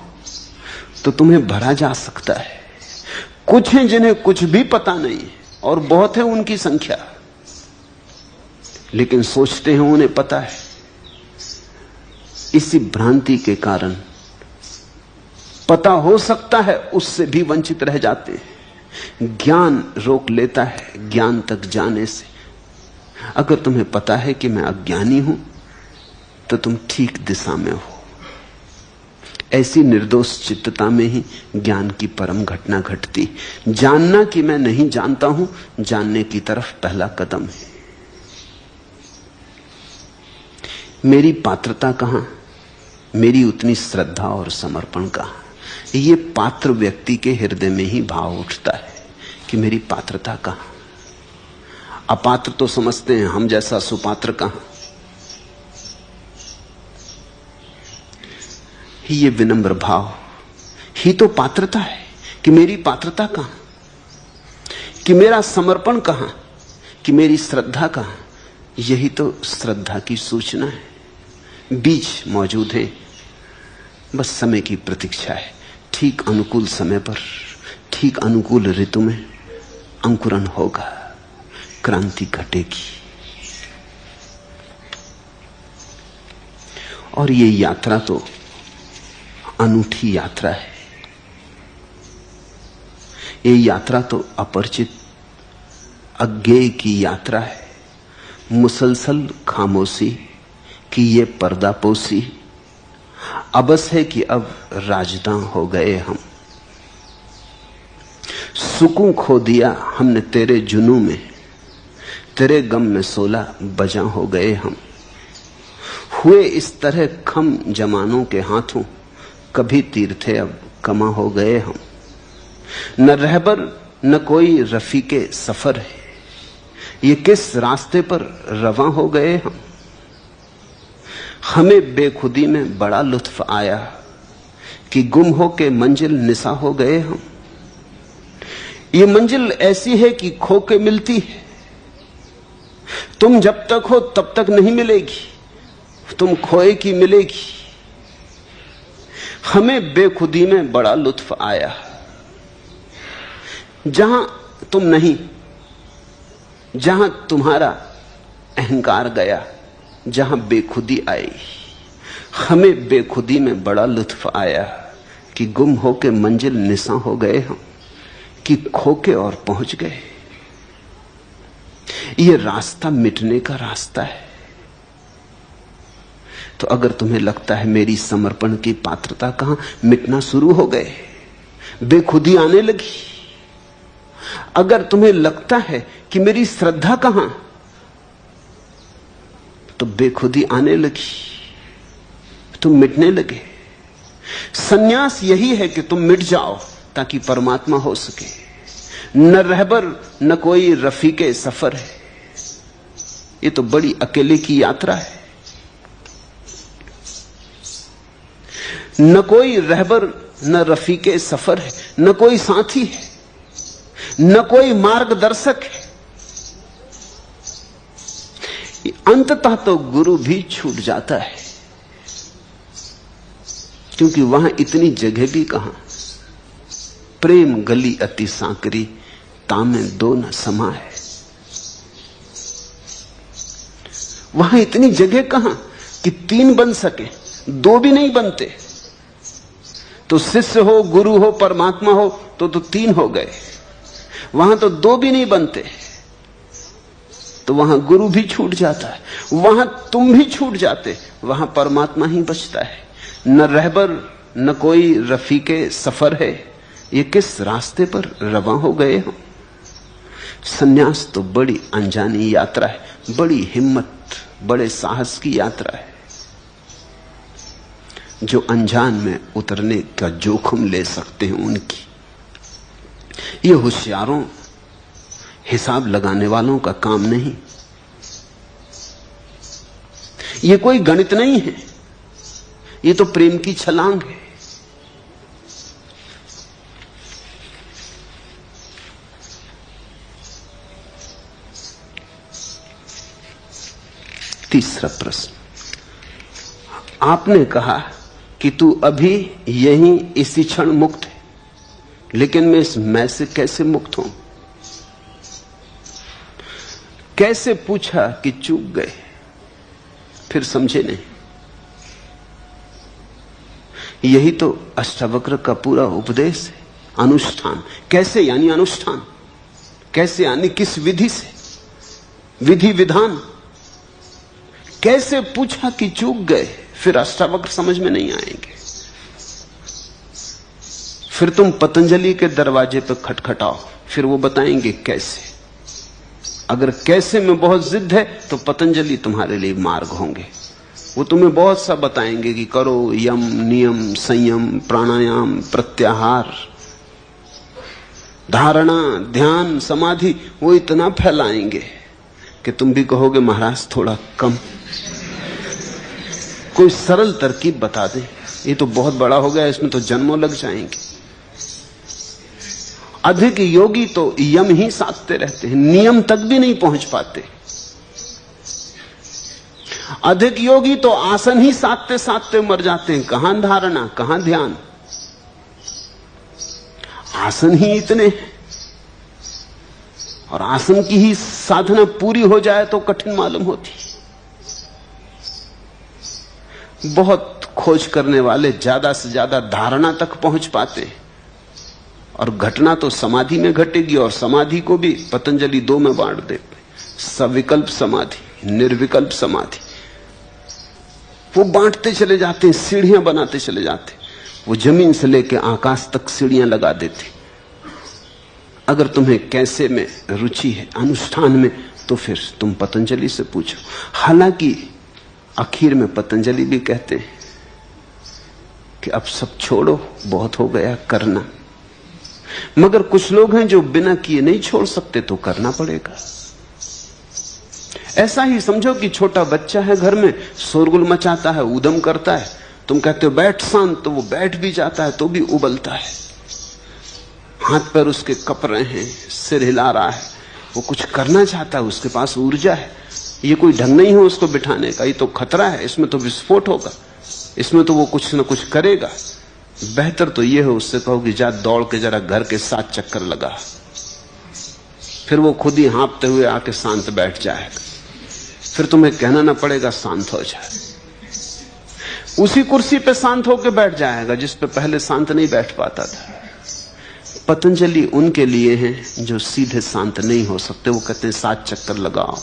तो तुम्हें भरा जा सकता है। कुछ हैं जिन्हें कुछ भी पता नहीं और बहुत है उनकी संख्या, लेकिन सोचते हैं उन्हें पता है। इसी भ्रांति के कारण पता हो सकता है उससे भी वंचित रह जाते हैं। ज्ञान रोक लेता है ज्ञान तक जाने से। अगर तुम्हें पता है कि मैं अज्ञानी हूं तो तुम ठीक दिशा में हो। ऐसी निर्दोष चित्तता में ही ज्ञान की परम घटना घटती। जानना कि मैं नहीं जानता हूं, जानने की तरफ पहला कदम है। मेरी पात्रता कहां, मेरी उतनी श्रद्धा और समर्पण कहां? ये पात्र व्यक्ति के हृदय में ही भाव उठता है कि मेरी पात्रता कहां। अपात्र तो समझते हैं, हम जैसा सुपात्र कहां। ये विनम्र भाव ही तो पात्रता है कि मेरी पात्रता कहां, कि मेरा समर्पण कहां, कि मेरी श्रद्धा कहां। यही तो श्रद्धा की सूचना है। बीज मौजूद है, बस समय की प्रतीक्षा है। ठीक अनुकूल समय पर, ठीक अनुकूल ऋतु में अंकुरण होगा, क्रांति घटेगी। और ये यात्रा तो अनूठी यात्रा है। ये यात्रा तो अपरिचित अज्ञेय की यात्रा है। मुसलसल खामोशी की ये पर्दापोशी अबस है कि अब राजदां हो गए हम। सुकून खो दिया हमने तेरे जुनू में, तेरे गम में 16 बजा हो गए हम। हुए इस तरह खम जमानों के हाथों, कभी तीर थे अब कमा हो गए हम। न रहबर न कोई रफीके सफर है, ये किस रास्ते पर रवां हो गए हम। हमें बेखुदी में बड़ा लुत्फ आया कि गुम हो के मंजिल निसा हो गए हम। ये मंजिल ऐसी है कि खो के मिलती है। तुम जब तक हो तब तक नहीं मिलेगी, तुम खोए की मिलेगी। हमें बेखुदी में बड़ा लुत्फ आया, जहां तुम नहीं, जहां तुम्हारा अहंकार गया, जहां बेखुदी आई। हमें बेखुदी में बड़ा लुत्फ आया कि गुम होके मंजिल निसा हो गए हम, कि खोके और पहुंच गए। यह रास्ता मिटने का रास्ता है। तो अगर तुम्हें लगता है मेरी समर्पण की पात्रता कहां, मिटना शुरू हो गए, बेखुदी आने लगी। अगर तुम्हें लगता है कि मेरी श्रद्धा कहां, तो बेखुदी आने लगी, तुम मिटने लगे। सन्यास यही है कि तुम मिट जाओ ताकि परमात्मा हो सके। न रहबर न कोई रफीके सफर है। ये तो बड़ी अकेले की यात्रा है। न कोई रहबर न रफीके सफर है, न कोई साथी है, न कोई मार्गदर्शक है। अंततः तो गुरु भी छूट जाता है, क्योंकि वहां इतनी जगह भी कहां। प्रेम गली अति सांकरी, तामे दो न समा है। वहां इतनी जगह कहां कि तीन बन सके, दो भी नहीं बनते। तो शिष्य हो, गुरु हो, परमात्मा हो, तो तीन हो गए। वहां तो दो भी नहीं बनते। तो वहां गुरु भी छूट जाता है, वहां तुम भी छूट जाते, वहां परमात्मा ही बचता है। न रहबर न कोई रफीके सफर है। ये किस रास्ते पर रवां हो गए हो। सन्यास तो बड़ी अनजानी यात्रा है, बड़ी हिम्मत, बड़े साहस की यात्रा है। जो अनजान में उतरने का जोखिम ले सकते हैं उनकी। ये होशियारों, हिसाब लगाने वालों का काम नहीं। ये कोई गणित नहीं है, ये तो प्रेम की छलांग है। तीसरा प्रश्न, आपने कहा कि तू अभी यहीं इसी क्षण मुक्त है, लेकिन मैं इस मैं से कैसे मुक्त हूं? कैसे पूछा कि चूक गए, फिर समझे नहीं। यही तो अष्टावक्र का पूरा उपदेश है। अनुष्ठान कैसे, यानी अनुष्ठान कैसे, यानी किस विधि से, विधि विधान। कैसे पूछा कि चूक गए, फिर अष्टावक्र समझ में नहीं आएंगे। फिर तुम पतंजलि के दरवाजे पर खटखटाओ, फिर वो बताएंगे कैसे। अगर कैसे में बहुत जिद है तो पतंजलि तुम्हारे लिए मार्ग होंगे। वो तुम्हें बहुत सा बताएंगे कि करो यम नियम संयम प्राणायाम प्रत्याहार धारणा ध्यान समाधि। वो इतना फैलाएंगे कि तुम भी कहोगे महाराज थोड़ा कम, कोई सरल तरकीब बता दे। ये तो बहुत बड़ा हो गया, इसमें तो जन्मों लग जाएंगे। अधिक योगी तो यम ही साधते रहते हैं, नियम तक भी नहीं पहुंच पाते। अधिक योगी तो आसन ही साधते साधते मर जाते हैं। कहां धारणा, कहां ध्यान। आसन ही इतने हैं, और आसन की ही साधना पूरी हो जाए तो कठिन मालूम होती। बहुत खोज करने वाले ज्यादा से ज्यादा धारणा तक पहुंच पाते, और घटना तो समाधि में घटेगी। और समाधि को भी पतंजलि दो में बांट देते, सविकल्प समाधि, निर्विकल्प समाधि। वो बांटते चले जाते हैं, सीढ़ियां बनाते चले जाते। वो जमीन से लेकर आकाश तक सीढ़ियां लगा देते। अगर तुम्हें कैसे में रुचि है, अनुष्ठान में, तो फिर तुम पतंजलि से पूछो। हालांकि आखिर में पतंजलि भी कहते हैं कि अब सब छोड़ो, बहुत हो गया करना। मगर कुछ लोग हैं जो बिना किए नहीं छोड़ सकते, तो करना पड़ेगा। ऐसा ही समझो कि छोटा बच्चा है, घर में शोरगुल मचाता है, ऊधम करता है। तुम कहते हो बैठ शांत, तो वो बैठ भी जाता है, तो भी उबलता है। हाथ पैर उसके कप रहे हैं, सिर हिला रहा है, वो कुछ करना चाहता है, उसके पास ऊर्जा है। ये कोई ढंग नहीं है उसको बिठाने का, ये तो खतरा है, इसमें तो विस्फोट होगा, इसमें तो वो कुछ न कुछ करेगा। बेहतर तो ये है उससे कहो कि जा दौड़ के जरा घर के 7 चक्कर लगा, फिर वो खुद ही हाँपते हुए आके शांत बैठ जाएगा। फिर तुम्हें कहना ना पड़ेगा शांत हो जाए। उसी कुर्सी पे शांत होकर बैठ जाएगा जिस पे पहले शांत नहीं बैठ पाता था। पतंजलि उनके लिए हैं जो सीधे शांत नहीं हो सकते। वो कहते हैं 7 चक्कर लगाओ,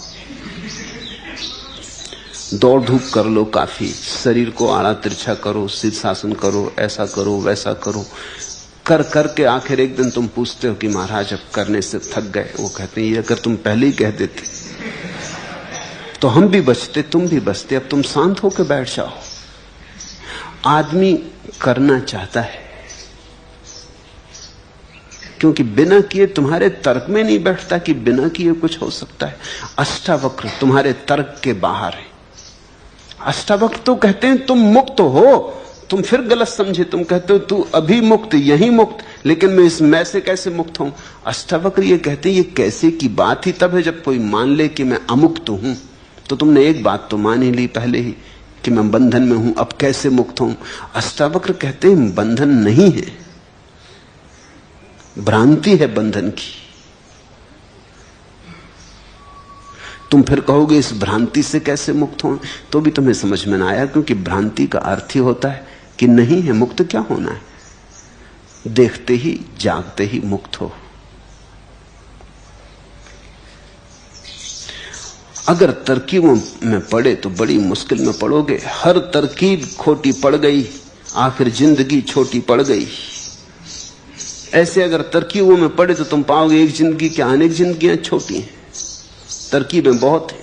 दौड़ धूप कर लो, काफी, शरीर को आड़ा तिरछा करो, शीर्षासन करो, ऐसा करो वैसा करो, कर करके आखिर एक दिन तुम पूछते हो कि महाराज अब करने से थक गए। वो कहते हैं ये अगर तुम पहले ही कह देते तो हम भी बचते, तुम भी बचते। अब तुम शांत होकर बैठ जाओ। आदमी करना चाहता है क्योंकि बिना किए तुम्हारे तर्क में नहीं बैठता कि बिना किए कुछ हो सकता है। अष्टावक्र तुम्हारे तर्क के बाहर है। अष्टावक्र तो कहते हैं तुम मुक्त हो। तुम फिर गलत समझे, तुम कहते हो तू अभी मुक्त, यही मुक्त, लेकिन मैं इस मैं से कैसे मुक्त हूं। अष्टावक्र ये कहते हैं ये कैसे की बात ही तब है जब कोई मान ले कि मैं अमुक्त हूं। तो तुमने एक बात तो मान ही ली पहले ही कि मैं बंधन में हूं, अब कैसे मुक्त हूं। अष्टावक्र कहते हैं बंधन नहीं है, भ्रांति है बंधन की। तुम फिर कहोगे इस भ्रांति से कैसे मुक्त हो, तो भी तुम्हें समझ में ना आया, क्योंकि भ्रांति का अर्थ ही होता है कि नहीं है। मुक्त क्या होना है? देखते ही जागते ही मुक्त हो। अगर तरकीबों में पड़े तो बड़ी मुश्किल में पड़ोगे। हर तरकीब खोटी पड़ गई, आखिर जिंदगी छोटी पड़ गई। ऐसे अगर तरकीबों में पड़े तो तुम पाओगे एक जिंदगी क्या अनेक जिंदगियां छोटी हैं, तरकीबें बहुत हैं।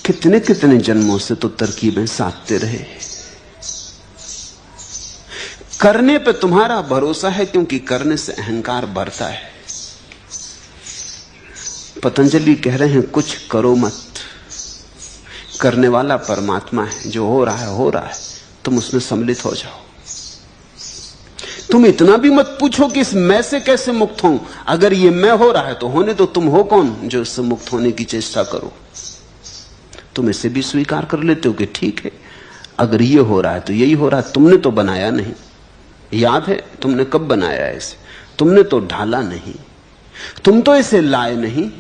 कितने कितने जन्मों से तो तरकीबें साधते रहे। करने पे तुम्हारा भरोसा है क्योंकि करने से अहंकार बढ़ता है। पतंजलि कह रहे हैं कुछ करो मत, करने वाला परमात्मा है। जो हो रहा है, तुम उसमें सम्मिलित हो जाओ। तुम इतना भी मत पूछो कि इस मैं से कैसे मुक्त हूं। अगर ये मैं हो रहा है तो होने दो, तुम हो कौन जो इससे मुक्त होने की चेष्टा करो। तुम इसे भी स्वीकार कर लेते हो कि ठीक है, अगर ये हो रहा है तो यही हो रहा है। तुमने तो बनाया नहीं, याद है तुमने कब बनाया इसे? तुमने तो ढाला नहीं, तुम तो इसे लाए नहीं।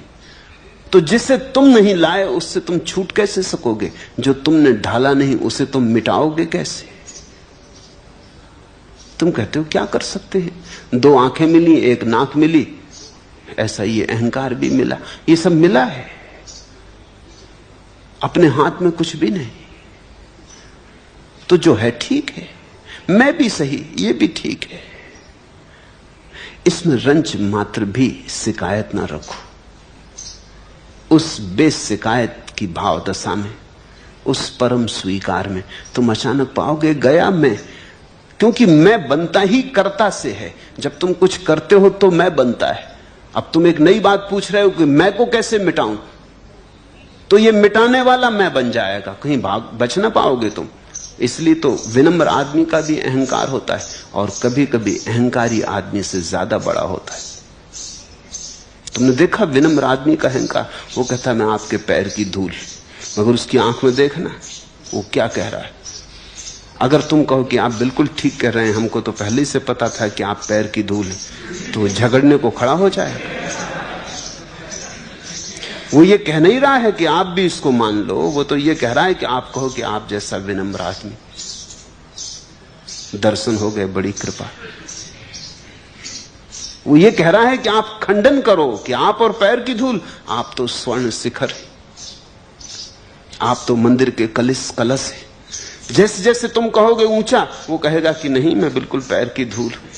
तो जिससे तुम नहीं लाए उससे तुम छूट कैसे सकोगे? जो तुमने ढाला नहीं उसे तुम मिटाओगे कैसे? तुम कहते हो क्या कर सकते हैं, 2 आंखें मिली, 1 नाक मिली, ऐसा ये अहंकार भी मिला, ये सब मिला है, अपने हाथ में कुछ भी नहीं। तो जो है ठीक है, मैं भी सही, ये भी ठीक है। इसमें रंच मात्र भी शिकायत ना रखो। उस बेशिकायत की भाव दशा में, उस परम स्वीकार में तुम अचानक पाओगे गया मैं। क्योंकि मैं बनता ही कर्ता से है। जब तुम कुछ करते हो तो मैं बनता है। अब तुम एक नई बात पूछ रहे हो कि मैं को कैसे मिटाऊं, तो ये मिटाने वाला मैं बन जाएगा, कहीं भाग बच ना पाओगे तुम। इसलिए तो विनम्र आदमी का भी अहंकार होता है, और कभी कभी अहंकारी आदमी से ज्यादा बड़ा होता है। तुमने देखा विनम्र आदमी का अहंकार, वो कहता है मैं आपके पैर की धूल, मगर उसकी आंख में देखना वो क्या कह रहा है। अगर तुम कहो कि आप बिल्कुल ठीक कह रहे हैं, हमको तो पहले से पता था कि आप पैर की धूल हैं, तो झगड़ने को खड़ा हो जाएगा। वो ये कह नहीं रहा है कि आप भी इसको मान लो, वो तो ये कह रहा है कि आप कहो कि आप जैसा विनम्र आदमी, दर्शन हो गए, बड़ी कृपा। वो ये कह रहा है कि आप खंडन करो कि आप और पैर की धूल, आप तो स्वर्ण शिखर, आप तो मंदिर के कलश है। जैसे जैसे तुम कहोगे ऊंचा, वो कहेगा कि नहीं मैं बिल्कुल पैर की धूल हूं।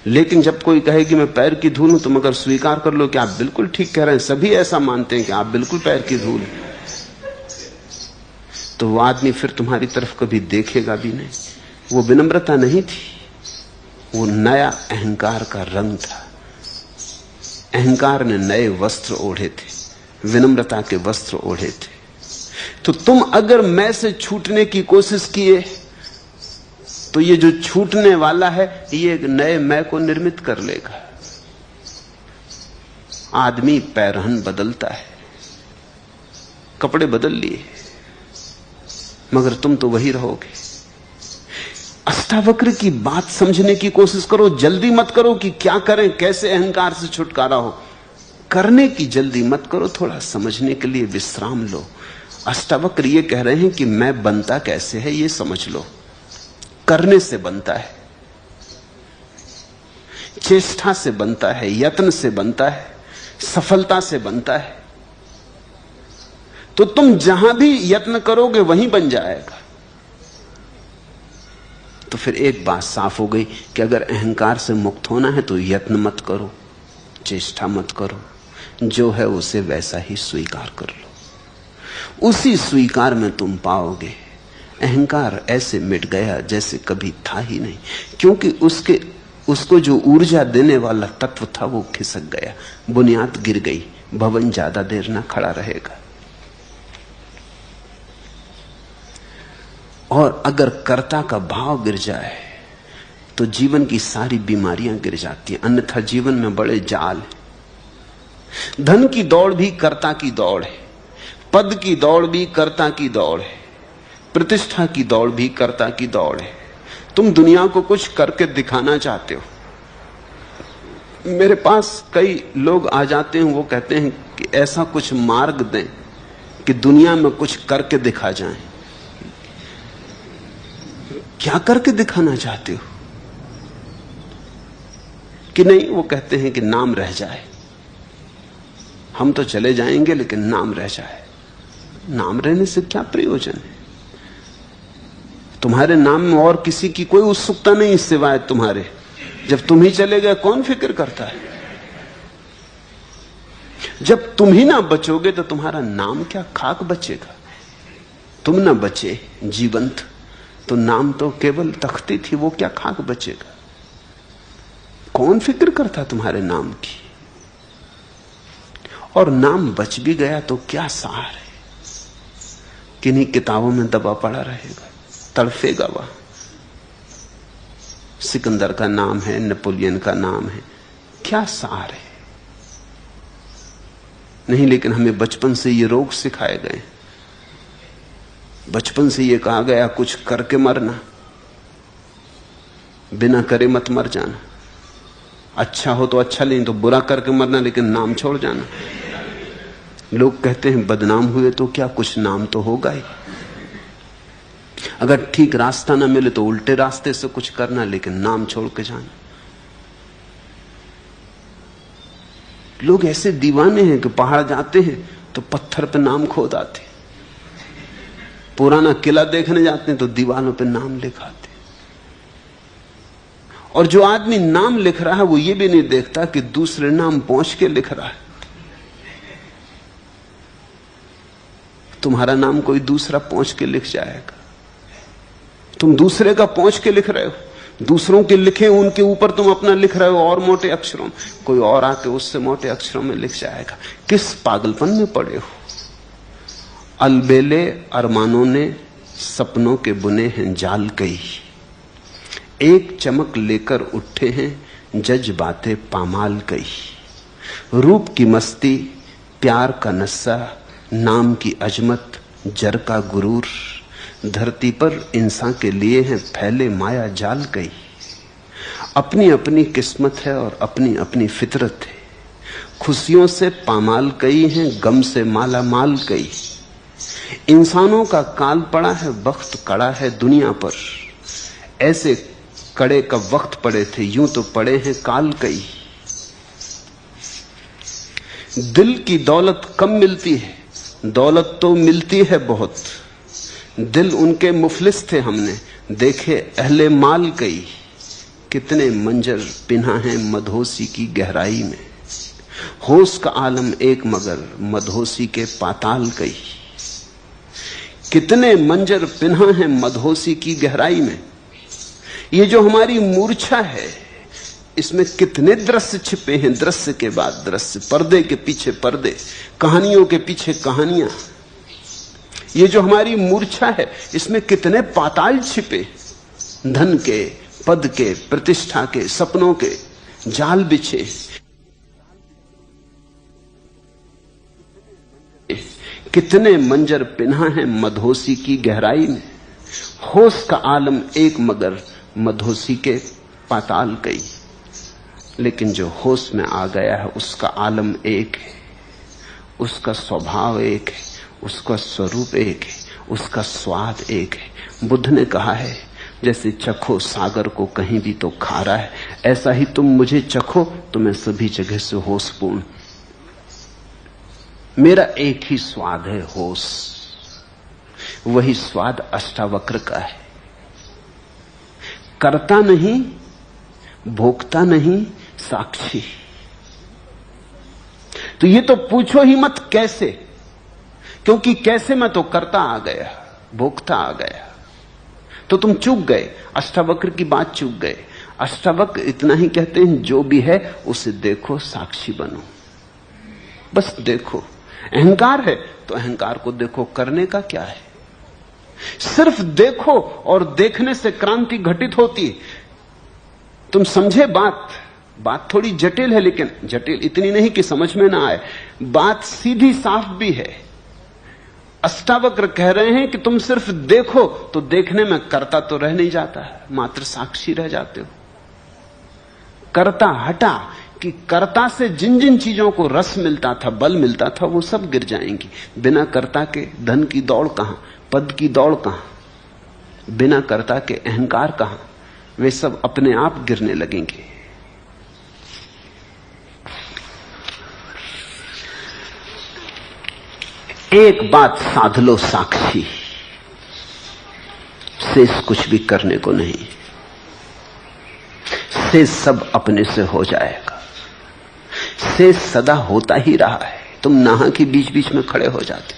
लेकिन जब कोई कहे कि मैं पैर की धूल हूं, तुम अगर स्वीकार कर लो कि आप बिल्कुल ठीक कह रहे हैं, सभी ऐसा मानते हैं कि आप बिल्कुल पैर की धूल, तो वो आदमी फिर तुम्हारी तरफ कभी देखेगा भी नहीं। वो विनम्रता नहीं थी, वो नया अहंकार का रंग था। अहंकार ने नए वस्त्र ओढ़े थे, विनम्रता के वस्त्र ओढ़े थे। तो तुम अगर मैं से छूटने की कोशिश किए तो ये जो छूटने वाला है ये एक नए मैं को निर्मित कर लेगा। आदमी पैरहन बदलता है, कपड़े बदल लिए, मगर तुम तो वही रहोगे। अष्टावक्र की बात समझने की कोशिश करो, जल्दी मत करो कि क्या करें, कैसे अहंकार से छुटकारा हो। करने की जल्दी मत करो, थोड़ा समझने के लिए विश्राम लो। अष्टावक्र ये कह रहे हैं कि मैं बनता कैसे है ये समझ लो। करने से बनता है, चेष्टा से बनता है, यत्न से बनता है, सफलता से बनता है। तो तुम जहां भी यत्न करोगे वहीं बन जाएगा। तो फिर एक बात साफ हो गई कि अगर अहंकार से मुक्त होना है तो यत्न मत करो, चेष्टा मत करो, जो है उसे वैसा ही स्वीकार कर लो। उसी स्वीकार में तुम पाओगे अहंकार ऐसे मिट गया जैसे कभी था ही नहीं, क्योंकि उसको जो ऊर्जा देने वाला तत्व था वो खिसक गया, बुनियाद गिर गई, भवन ज्यादा देर ना खड़ा रहेगा। और अगर कर्ता का भाव गिर जाए तो जीवन की सारी बीमारियां गिर जाती हैं, अन्यथा जीवन में बड़े जाल हैं। धन की दौड़ भी कर्ता की दौड़ है, पद की दौड़ भी कर्ता की दौड़ है, प्रतिष्ठा की दौड़ भी कर्ता की दौड़ है। तुम दुनिया को कुछ करके दिखाना चाहते हो। मेरे पास कई लोग आ जाते हैं, वो कहते हैं कि ऐसा कुछ मार्ग दें कि दुनिया में कुछ करके दिखा जाएं। क्या करके दिखाना चाहते हो? कि नहीं, वो कहते हैं कि नाम रह जाए, हम तो चले जाएंगे लेकिन नाम रह जाए। नाम रहने से क्या प्रयोजन है? तुम्हारे नाम में और किसी की कोई उत्सुकता नहीं सिवाय तुम्हारे। जब तुम ही चले गए कौन फिक्र करता है? जब तुम ही ना बचोगे तो तुम्हारा नाम क्या खाक बचेगा? तुम ना बचे जीवंत तो नाम तो केवल तख्ती थी, वो क्या खाक बचेगा? कौन फिक्र करता तुम्हारे नाम की? और नाम बच भी गया तो क्या सार है? किन्हीं किताबों में दबा पड़ा रहेगा, तड़फेगा वह। सिकंदर का नाम है, नेपोलियन का नाम है, क्या सार है? नहीं, लेकिन हमें बचपन से ये रोग सिखाए गए, बचपन से ये कहा गया कुछ करके मरना, बिना करे मत मर जाना। अच्छा हो तो अच्छा, नहीं तो बुरा करके मरना, लेकिन नाम छोड़ जाना। लोग कहते हैं बदनाम हुए तो क्या, कुछ नाम तो होगा ही। अगर ठीक रास्ता ना मिले तो उल्टे रास्ते से कुछ करना, लेकिन नाम छोड़ के जाना। लोग ऐसे दीवाने हैं कि पहाड़ जाते हैं तो पत्थर पे नाम खोद आते, पुराना किला देखने जाते हैं तो दीवारों पे नाम लिखाते। और जो आदमी नाम लिख रहा है वो ये भी नहीं देखता कि दूसरे नाम पहुंच के लिख रहा है। तुम्हारा नाम कोई दूसरा पहुंच के लिख जाएगा, तुम दूसरे का पहुंच के लिख रहे हो। दूसरों के लिखे उनके ऊपर तुम अपना लिख रहे हो और मोटे अक्षरों में, कोई और आके उससे मोटे अक्षरों में लिख जाएगा। किस पागलपन में पड़े हो? अलबेले अरमानों ने सपनों के बुने हैं जाल कई, एक चमक लेकर उठे हैं जज्बाते पामाल कई। रूप की मस्ती, प्यार का नशा, नाम की अजमत, जर का गुरूर, धरती पर इंसान के लिए हैं फैले माया जाल कई। अपनी अपनी किस्मत है और अपनी अपनी फितरत है, खुशियों से पामाल कई हैं, गम से माला माल कई। इंसानों का काल पड़ा है, वक्त कड़ा है दुनिया पर, ऐसे कड़े का वक्त पड़े थे, यूं तो पड़े हैं काल कई। दिल की दौलत कम मिलती है, दौलत तो मिलती है बहुत। दिल उनके मुफलिस थे, हमने देखे अहले माल कई। कितने मंजर पिन्हा है मधोसी की गहराई में, होश का आलम एक मगर मधोसी के पाताल कई। कितने मंजर पिन्हा है मधोसी की गहराई में। ये जो हमारी मूर्छा है, इसमें कितने दृश्य छिपे हैं, दृश्य के बाद दृश्य, पर्दे के पीछे पर्दे, कहानियों के पीछे कहानियां। ये जो हमारी मूर्छा है, इसमें कितने पाताल छिपे, धन के, पद के, प्रतिष्ठा के, सपनों के जाल बिछे। कितने मंजर पिन्हा है मधोसी की गहराई में, होश का आलम एक मगर मधोसी के पाताल कई। लेकिन जो होश में आ गया है उसका आलम एक है, उसका स्वभाव एक है, उसका स्वरूप एक है, उसका स्वाद एक है। बुद्ध ने कहा है जैसे चखो सागर को कहीं भी तो खारा है, ऐसा ही तुम मुझे चखो तो मैं सभी जगह से होशपूर्ण। मेरा एक ही स्वाद है, होश। वही स्वाद अष्टावक्र का है। करता नहीं, भोगता नहीं, साक्षी। तो ये तो पूछो ही मत कैसे, क्योंकि कैसे में तो करता आ गया, भोगता आ गया, तो तुम चूक गए, अष्टावक्र की बात चूक गए। अष्टावक्र इतना ही कहते हैं, जो भी है उसे देखो, साक्षी बनो, बस देखो। अहंकार है तो अहंकार को देखो, करने का क्या है? सिर्फ देखो, और देखने से क्रांति घटित होती है। तुम समझे बात थोड़ी जटिल है, लेकिन जटिल इतनी नहीं कि समझ में ना आए। बात सीधी साफ भी है। अष्टावक्र कह रहे हैं कि तुम सिर्फ देखो, तो देखने में करता तो रह नहीं जाता है, मात्र साक्षी रह जाते हो। करता हटा कि कर्ता से जिन जिन चीजों को रस मिलता था, बल मिलता था, वो सब गिर जाएंगी। बिना कर्ता के धन की दौड़ कहां, पद की दौड़ कहां, बिना कर्ता के अहंकार कहां, वे सब अपने आप गिरने लगेंगे। एक बात साध लो, साक्षी, शेष कुछ भी करने को नहीं, शेष सब अपने से हो जाएगा। शेष सदा होता ही रहा है, तुम नाहा के बीच बीच में खड़े हो जाते।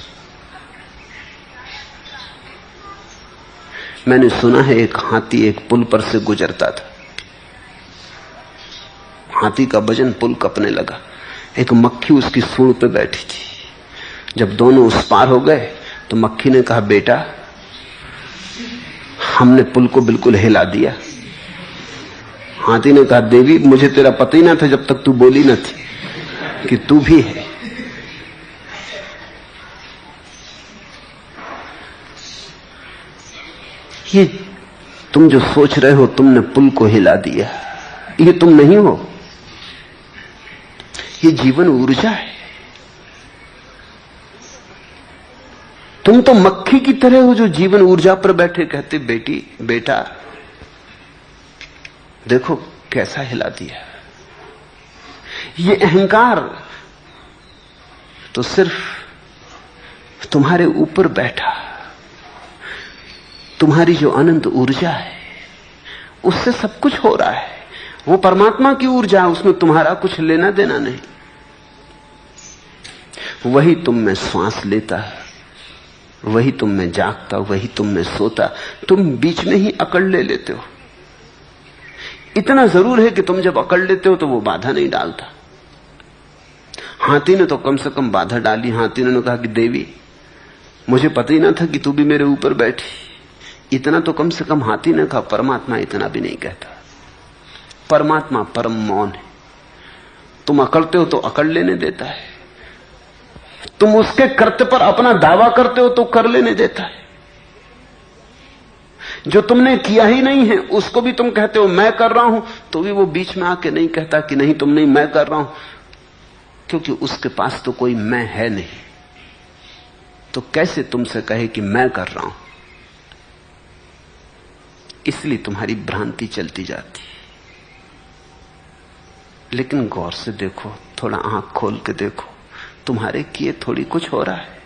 मैंने सुना है एक हाथी एक पुल पर से गुजरता था, हाथी का वजन पुल कपने लगा, एक मक्खी उसकी सूंड पे बैठी थी। जब दोनों उस पार हो गए तो मक्खी ने कहा, बेटा हमने पुल को बिल्कुल हिला दिया। हाथी ने कहा, देवी मुझे तेरा पता ही ना था जब तक तू बोली ना थी कि तू भी है। ये तुम जो सोच रहे हो तुमने पुल को हिला दिया, ये तुम नहीं हो, ये जीवन ऊर्जा है। तुम तो मक्खी की तरह हो जो जीवन ऊर्जा पर बैठे कहते, बेटी बेटा देखो कैसा हिला दिया। ये अहंकार तो सिर्फ तुम्हारे ऊपर बैठा, तुम्हारी जो अनंत ऊर्जा है उससे सब कुछ हो रहा है। वो परमात्मा की ऊर्जा है, उसमें तुम्हारा कुछ लेना देना नहीं। वही तुम में श्वास लेता है, वही तुम में जागता, वही तुम में सोता। तुम बीच में ही अकड़ ले लेते हो। इतना जरूर है कि तुम जब अकड़ लेते हो तो वो बाधा नहीं डालता। हाथी ने तो कम से कम बाधा डाली। हाथी ने कहा कि देवी मुझे पता ही ना था कि तू भी मेरे ऊपर बैठी। इतना तो कम से कम हाथी ने कहा। परमात्मा इतना भी नहीं कहता। परमात्मा परम मौन है। तुम अकड़ते हो तो अकड़ लेने देता है, तुम उसके कर्तव्य पर अपना दावा करते हो तो कर लेने देता है। जो तुमने किया ही नहीं है उसको भी तुम कहते हो मैं कर रहा हूं, तो भी वो बीच में आके नहीं कहता कि नहीं तुम नहीं, मैं कर रहा हूं, क्योंकि उसके पास तो कोई मैं है नहीं। तो कैसे तुमसे कहे कि मैं कर रहा हूं? इसलिए तुम्हारी भ्रांति चलती जाती। लेकिन गौर से देखो, थोड़ा आंख खोल के देखो, तुम्हारे किए थोड़ी कुछ हो रहा है,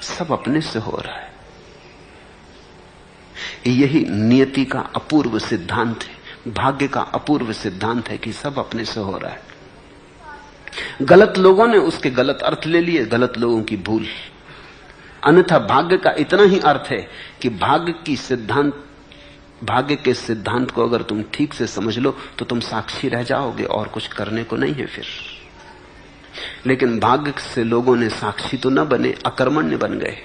सब अपने से हो रहा है। यही नियति का अपूर्व सिद्धांत है, भाग्य का अपूर्व सिद्धांत है कि सब अपने से हो रहा है। गलत लोगों ने उसके गलत अर्थ ले लिए, गलत लोगों की भूल। अन्यथा भाग्य का इतना ही अर्थ है कि भाग्य के सिद्धांत को अगर तुम ठीक से समझ लो तो तुम साक्षी रह जाओगे और कुछ करने को नहीं है फिर। लेकिन भाग्य से लोगों ने साक्षी तो न बने, अकर्मण्य बन गए।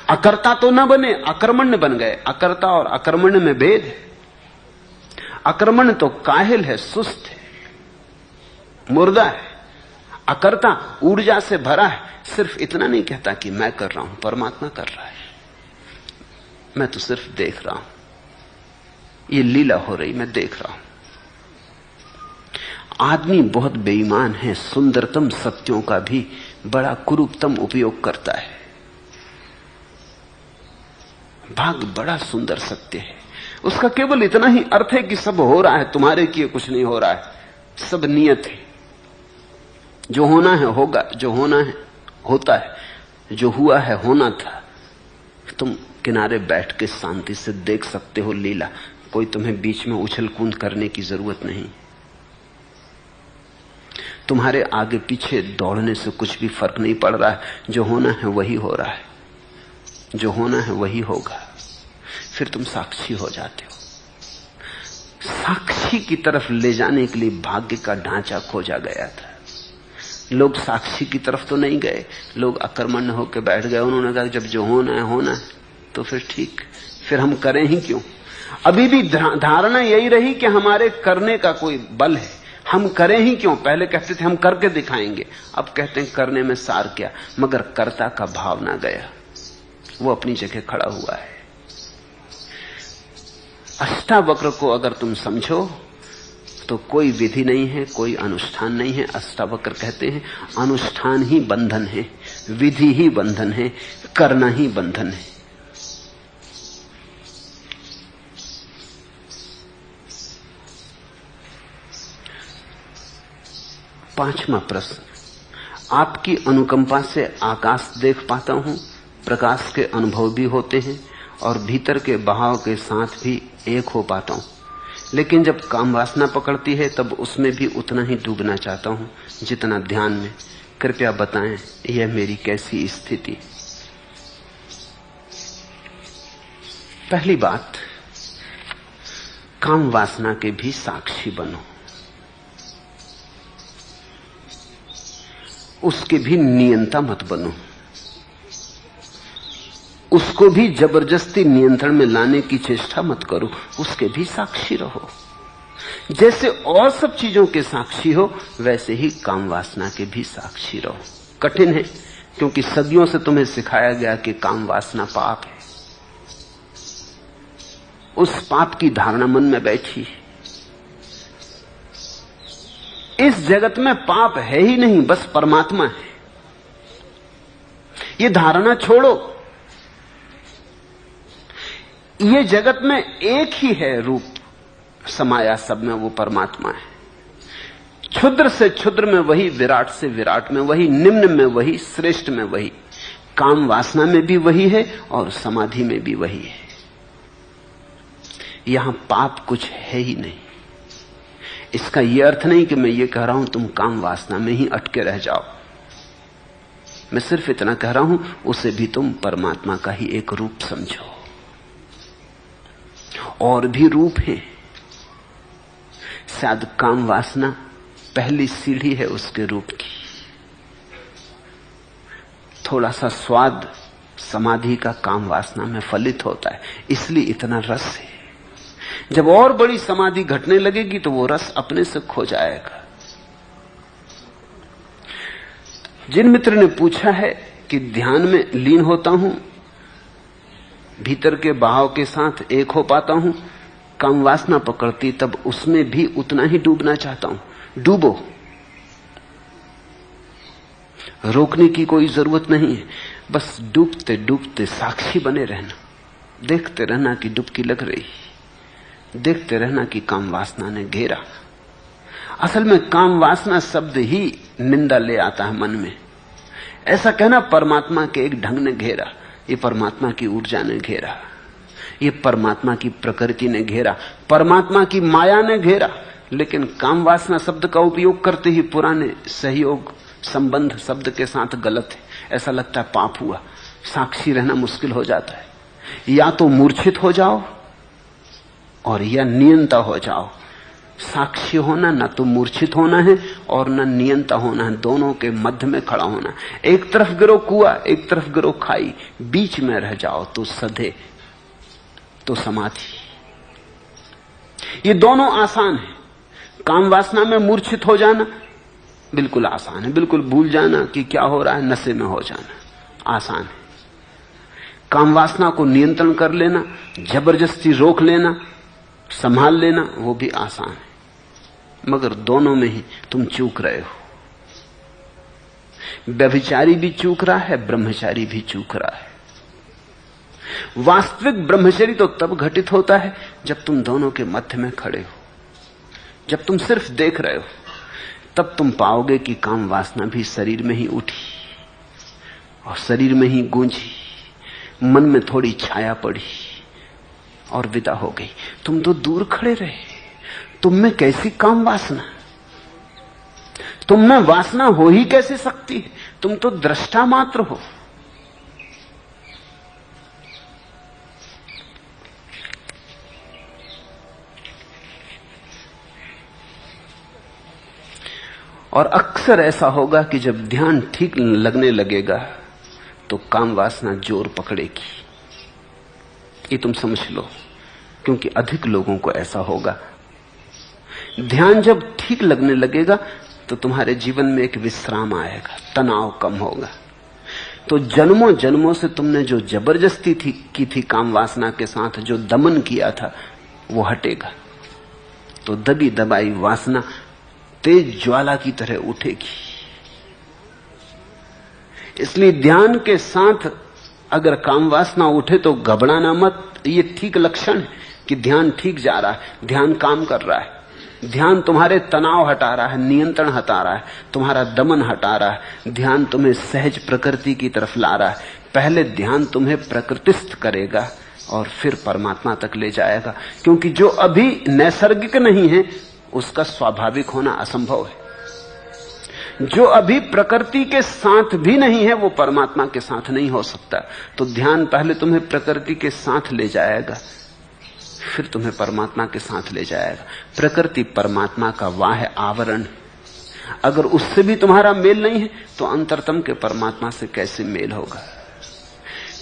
अकर्ता तो न बने, अकर्मण्य बन गए। अकर्ता और अकर्मण्य में भेद है। अकर्मण्य तो काहिल है, सुस्त है, मुर्दा है। अकर्ता ऊर्जा से भरा है, सिर्फ इतना नहीं कहता कि मैं कर रहा हूं, परमात्मा कर रहा है, मैं तो सिर्फ देख रहा हूं, ये लीला हो रही, मैं देख रहा हूं। आदमी बहुत बेईमान है, सुंदरतम सत्यों का भी बड़ा कुरूपतम उपयोग करता है। भाग्य बड़ा सुंदर सत्य है, उसका केवल इतना ही अर्थ है कि सब हो रहा है, तुम्हारे किए कुछ नहीं हो रहा है, सब नियत है। जो होना है होगा, जो होना है होता है, जो हुआ है होना था। तुम किनारे बैठ के शांति से देख सकते हो लीला, कोई तुम्हें बीच में उछल कूद करने की जरूरत नहीं। तुम्हारे आगे पीछे दौड़ने से कुछ भी फर्क नहीं पड़ रहा है। जो होना है वही हो रहा है, जो होना है वही होगा। फिर तुम साक्षी हो जाते हो। साक्षी की तरफ ले जाने के लिए भाग्य का ढांचा खोजा गया था। लोग साक्षी की तरफ तो नहीं गए, लोग अकर्मण्य होकर बैठ गए। उन्होंने कहा जब जो होना है होना है तो फिर ठीक, फिर हम करें ही क्यों। अभी भी धारणा यही रही कि हमारे करने का कोई बल है, हम करें ही क्यों। पहले कहते थे हम करके दिखाएंगे, अब कहते हैं करने में सार क्या। मगर कर्ता का भाव ना गया, वो अपनी जगह खड़ा हुआ है। अष्टावक्र को अगर तुम समझो तो कोई विधि नहीं है, कोई अनुष्ठान नहीं है। अष्टावक्र कहते हैं अनुष्ठान ही बंधन है, विधि ही बंधन है, करना ही बंधन है। पांचवा प्रश्न, आपकी अनुकंपा से आकाश देख पाता हूं, प्रकाश के अनुभव भी होते हैं और भीतर के बहाव के साथ भी एक हो पाता हूं, लेकिन जब काम वासना पकड़ती है तब उसमें भी उतना ही डूबना चाहता हूं जितना ध्यान में। कृपया बताएं यह मेरी कैसी स्थिति। पहली बात, काम वासना के भी साक्षी बनो, उसके भी नियंता मत बनो, उसको भी जबरदस्ती नियंत्रण में लाने की चेष्टा मत करो, उसके भी साक्षी रहो। जैसे और सब चीजों के साक्षी हो वैसे ही काम वासना के भी साक्षी रहो। कठिन है क्योंकि सदियों से तुम्हें सिखाया गया कि काम वासना पाप है। उस पाप की धारणा मन में बैठी है। इस जगत में पाप है ही नहीं, बस परमात्मा है। ये धारणा छोड़ो। ये जगत में एक ही है रूप समाया सब में, वो परमात्मा है। क्षुद्र से क्षुद्र में वही, विराट से विराट में वही, निम्न में वही, श्रेष्ठ में वही। काम वासना में भी वही है और समाधि में भी वही है। यहां पाप कुछ है ही नहीं। इसका यह अर्थ नहीं कि मैं ये कह रहा हूं तुम काम वासना में ही अटके रह जाओ। मैं सिर्फ इतना कह रहा हूं उसे भी तुम परमात्मा का ही एक रूप समझो। और भी रूप है, शायद काम वासना पहली सीढ़ी है उसके रूप की। थोड़ा सा स्वाद समाधि का काम वासना में फलित होता है, इसलिए इतना रस है। जब और बड़ी समाधि घटने लगेगी तो वो रस अपने से खो जाएगा। जिन मित्र ने पूछा है कि ध्यान में लीन होता हूं, भीतर के बहाव के साथ एक हो पाता हूं, काम वासना पकड़ती तब उसमें भी उतना ही डूबना चाहता हूं। डूबो, रोकने की कोई जरूरत नहीं है। बस डूबते डूबते साक्षी बने रहना, देखते रहना कि डुबकी लग रही, देखते रहना कि काम वासना ने घेरा। असल में काम वासना शब्द ही निंदा ले आता है मन में। ऐसा कहना परमात्मा के एक ढंग ने घेरा, ये परमात्मा की ऊर्जा ने घेरा, ये परमात्मा की प्रकृति ने घेरा, परमात्मा की माया ने घेरा। लेकिन काम वासना शब्द का उपयोग करते ही पुराने सहयोग संबंध शब्द के साथ गलत है। ऐसा लगता है पाप हुआ, साक्षी रहना मुश्किल हो जाता है। या तो मूर्छित हो जाओ और या नियंता हो जाओ। साक्षी होना ना तो मूर्छित होना है और ना नियंता होना है, दोनों के मध्य में खड़ा होना। एक तरफ गिरो कुआं, एक तरफ गिरो खाई, बीच में रह जाओ तो सधे, तो समाधि। ये दोनों आसान है। काम वासना में मूर्छित हो जाना बिल्कुल आसान है, बिल्कुल भूल जाना कि क्या हो रहा है, नशे में हो जाना आसान है। काम वासना को नियंत्रण कर लेना, जबरदस्ती रोक लेना, संभाल लेना, वो भी आसान है। मगर दोनों में ही तुम चूक रहे हो। व्यभिचारी भी चूक रहा है, ब्रह्मचारी भी चूक रहा है। वास्तविक ब्रह्मचर्य तो तब घटित होता है जब तुम दोनों के मध्य में खड़े हो, जब तुम सिर्फ देख रहे हो। तब तुम पाओगे कि काम वासना भी शरीर में ही उठी और शरीर में ही गूंजी, मन में थोड़ी छाया पड़ी और विदा हो गई। तुम तो दूर खड़े रहे, तुम में कैसी काम वासना, तुम में वासना हो ही कैसे सकती है? तुम तो दृष्टा मात्र हो। और अक्सर ऐसा होगा कि जब ध्यान ठीक लगने लगेगा तो काम वासना जोर पकड़ेगी। ये तुम समझ लो, क्योंकि अधिक लोगों को ऐसा होगा। ध्यान जब ठीक लगने लगेगा तो तुम्हारे जीवन में एक विश्राम आएगा, तनाव कम होगा। तो जन्मों जन्मों से तुमने जो जबरदस्ती की थी काम वासना के साथ, जो दमन किया था, वो हटेगा। तो दबी दबाई वासना तेज ज्वाला की तरह उठेगी। इसलिए ध्यान के साथ अगर काम वासना उठे तो घबराना मत। ये ठीक लक्षण है कि ध्यान ठीक जा रहा है, ध्यान काम कर रहा है। ध्यान तुम्हारे तनाव हटा रहा है, नियंत्रण हटा रहा है, तुम्हारा दमन हटा रहा है। ध्यान तुम्हें सहज प्रकृति की तरफ ला रहा है। पहले ध्यान तुम्हें प्रकृतिस्थ करेगा और फिर परमात्मा तक ले जाएगा, क्योंकि जो अभी नैसर्गिक नहीं है उसका स्वाभाविक होना असंभव है। जो अभी प्रकृति के साथ भी नहीं है वो परमात्मा के साथ नहीं हो सकता। तो ध्यान पहले तुम्हें प्रकृति के साथ ले जाएगा, फिर तुम्हें परमात्मा के साथ ले जाएगा। प्रकृति परमात्मा का वाह आवरण। अगर उससे भी तुम्हारा मेल नहीं है तो अंतरतम के परमात्मा से कैसे मेल होगा?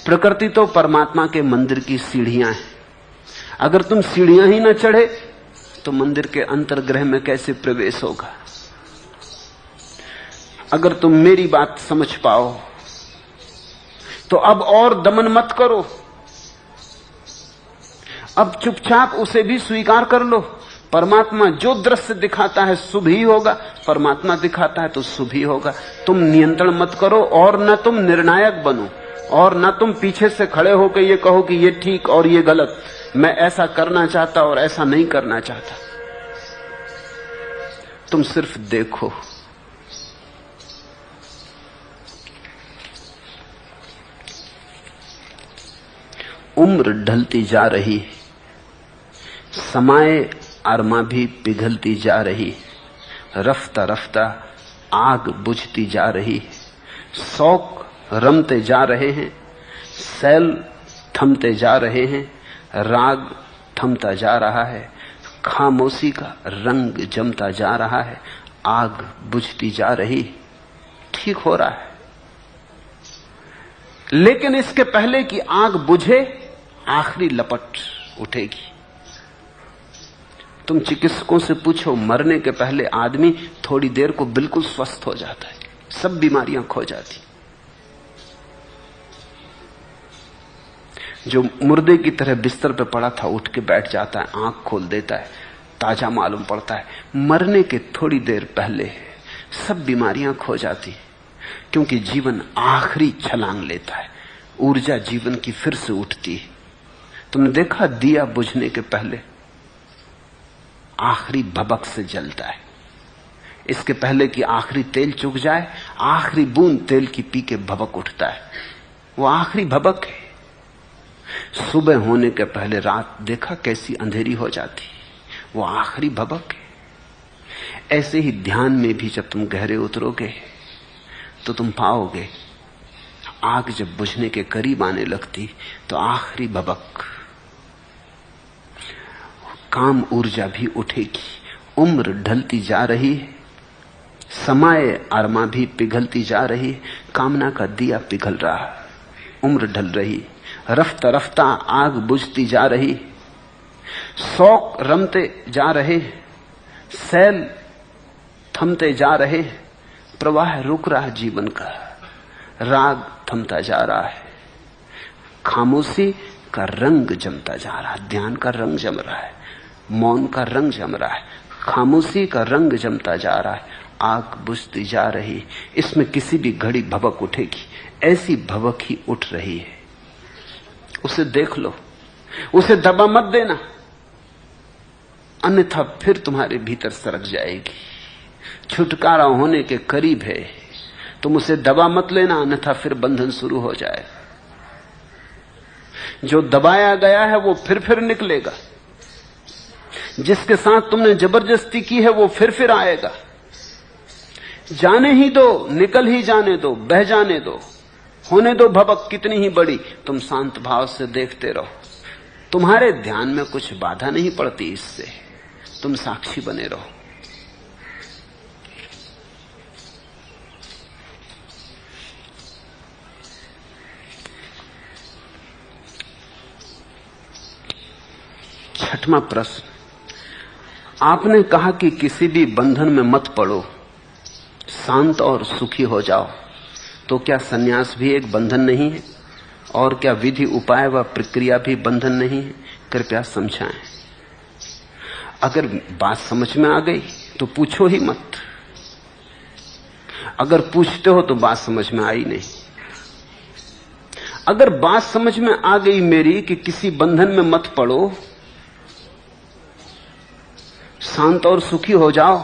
प्रकृति तो परमात्मा के मंदिर की सीढ़ियां हैं। अगर तुम सीढ़ियां ही न चढ़े तो मंदिर के अंतर्गृह में कैसे प्रवेश होगा? अगर तुम मेरी बात समझ पाओ तो अब और दमन मत करो, अब चुपचाप उसे भी स्वीकार कर लो। परमात्मा जो दृश्य दिखाता है शुभ ही होगा, परमात्मा दिखाता है तो शुभ ही होगा। तुम नियंत्रण मत करो और न तुम निर्णायक बनो, और न तुम पीछे से खड़े होकर ये कहो कि ये ठीक और ये गलत, मैं ऐसा करना चाहता और ऐसा नहीं करना चाहता। तुम सिर्फ देखो। उम्र ढलती जा रही, समाए अरमा भी पिघलती जा रही, रफ्ता रफ्ता आग बुझती जा रही, शौक रमते जा रहे हैं, सैल थमते जा रहे हैं, राग थमता जा रहा है, खामोशी का रंग जमता जा रहा है, आग बुझती जा रही। ठीक हो रहा है, लेकिन इसके पहले कि आग बुझे आखिरी लपट उठेगी। तुम चिकित्सकों से पूछो, मरने के पहले आदमी थोड़ी देर को बिल्कुल स्वस्थ हो जाता है, सब बीमारियां खो जाती। जो मुर्दे की तरह बिस्तर पे पड़ा था उठ के बैठ जाता है, आंख खोल देता है, ताजा मालूम पड़ता है। मरने के थोड़ी देर पहले सब बीमारियां खो जाती, क्योंकि जीवन आखिरी छलांग लेता है, ऊर्जा जीवन की फिर से उठती है। तुमने देखा दिया बुझने के पहले आखिरी भभक से जलता है। इसके पहले कि आखिरी तेल चुक जाए, आखिरी बूंद तेल की पी के भभक उठता है, वो आखिरी भभक है। सुबह होने के पहले रात देखा कैसी अंधेरी हो जाती, वो आखिरी भभक है। ऐसे ही ध्यान में भी जब तुम गहरे उतरोगे तो तुम पाओगे आग जब बुझने के करीब आने लगती तो आखिरी भभक, काम ऊर्जा भी उठेगी। उम्र ढलती जा रही है, समाए अरमा भी पिघलती जा रही, कामना का दिया पिघल रहा, उम्र ढल रही, रफ्ता रफ्ता आग बुझती जा रही, शौक रमते जा रहे, सैल थमते जा रहे, प्रवाह रुक रहा जीवन का, राग थमता जा रहा है, खामोशी का रंग जमता जा रहा है, ध्यान का रंग जम रहा है, मौन का रंग जम रहा है, खामोशी का रंग जमता जा रहा है, आग बुझती जा रही। इसमें किसी भी घड़ी भभक उठेगी, ऐसी भभक ही उठ रही है। उसे देख लो, उसे दबा मत देना, अन्यथा फिर तुम्हारे भीतर सरक जाएगी। छुटकारा होने के करीब है, तुम उसे दबा मत लेना, अन्यथा फिर बंधन शुरू हो जाए। जो दबाया गया है वो फिर निकलेगा, जिसके साथ तुमने जबरदस्ती की है वो फिर आएगा। जाने ही दो, निकल ही जाने दो, बह जाने दो, होने दो भबक कितनी ही बड़ी। तुम शांत भाव से देखते रहो, तुम्हारे ध्यान में कुछ बाधा नहीं पड़ती इससे, तुम साक्षी बने रहो। छठवां प्रश्न, आपने कहा कि किसी भी बंधन में मत पड़ो, शांत और सुखी हो जाओ, तो क्या सन्यास भी एक बंधन नहीं है? और क्या विधि उपाय व प्रक्रिया भी बंधन नहीं है? कृपया समझाएं। अगर बात समझ में आ गई तो पूछो ही मत, अगर पूछते हो तो बात समझ में आई नहीं। अगर बात समझ में आ गई मेरी कि किसी बंधन में मत पड़ो, शांत और सुखी हो जाओ,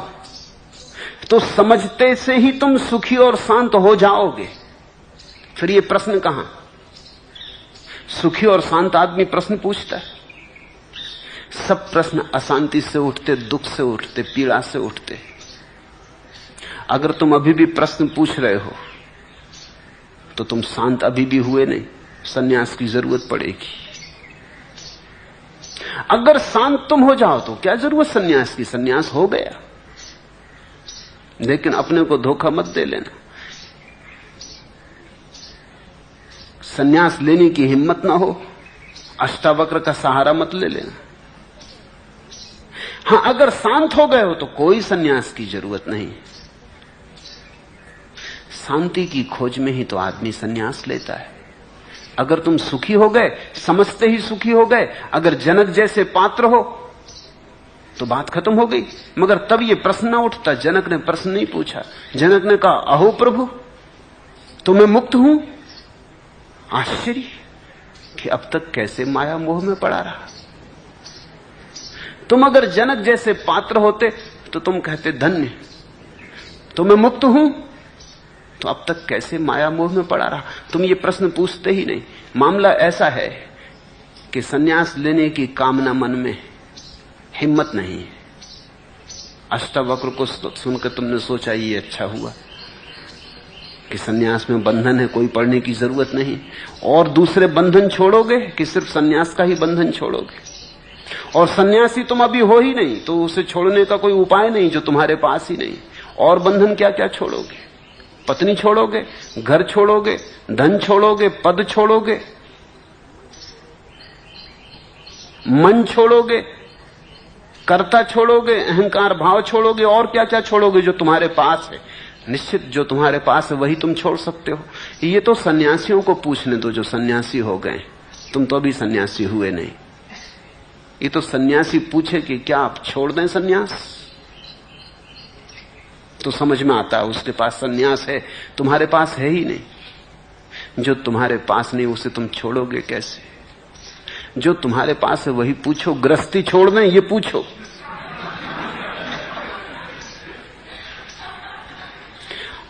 तो समझते से ही तुम सुखी और शांत हो जाओगे। फिर ये प्रश्न कहां? सुखी और शांत आदमी प्रश्न पूछता है। सब प्रश्न अशांति से उठते, दुख से उठते, पीड़ा से उठते। अगर तुम अभी भी प्रश्न पूछ रहे हो तो तुम शांत अभी भी हुए नहीं, सन्यास की जरूरत पड़ेगी। अगर शांत तुम हो जाओ तो क्या जरूरत सन्यास की? सन्यास हो गया। लेकिन अपने को धोखा मत दे लेना, सन्यास लेने की हिम्मत ना हो, अष्टावक्र का सहारा मत ले लेना। हां, अगर शांत हो गए हो तो कोई सन्यास की जरूरत नहीं। शांति की खोज में ही तो आदमी सन्यास लेता है। अगर तुम सुखी हो गए, समझते ही सुखी हो गए, अगर जनक जैसे पात्र हो तो बात खत्म हो गई। मगर तब ये प्रश्न ना उठता। जनक ने प्रश्न नहीं पूछा, जनक ने कहा, अहो प्रभु, तो मैं मुक्त हूं। आश्चर्य कि अब तक कैसे माया मोह में पड़ा रहा। तुम अगर जनक जैसे पात्र होते तो तुम कहते, धन्य, तो मैं मुक्त हूं, तो अब तक कैसे माया मोह में पड़ा रहा। तुम ये प्रश्न पूछते ही नहीं। मामला ऐसा है कि सन्यास लेने की कामना मन में, हिम्मत नहीं है। अष्टावक्र को सुनकर तुमने सोचा ये अच्छा हुआ कि सन्यास में बंधन है, कोई पढ़ने की जरूरत नहीं। और दूसरे बंधन छोड़ोगे कि सिर्फ सन्यास का ही बंधन छोड़ोगे? और सन्यासी तुम अभी हो ही नहीं तो उसे छोड़ने का कोई उपाय नहीं जो तुम्हारे पास ही नहीं। और बंधन क्या क्या छोड़ोगे? पत्नी छोड़ोगे, घर छोड़ोगे, धन छोड़ोगे, पद छोड़ोगे, मन छोड़ोगे, कर्ता छोड़ोगे, अहंकार भाव छोड़ोगे, और क्या क्या छोड़ोगे जो तुम्हारे पास है। निश्चित जो तुम्हारे पास है वही तुम छोड़ सकते हो। ये तो सन्यासियों को पूछने दो जो सन्यासी हो गए, तुम तो अभी सन्यासी हुए नहीं। ये तो सन्यासी पूछे कि क्या आप छोड़ दें सन्यास, तो समझ में आता है उसके पास सन्यास है, तुम्हारे पास है ही नहीं। जो तुम्हारे पास नहीं उसे तुम छोड़ोगे कैसे? जो तुम्हारे पास है वही पूछो। गृहस्थी छोड़ दें ये पूछो।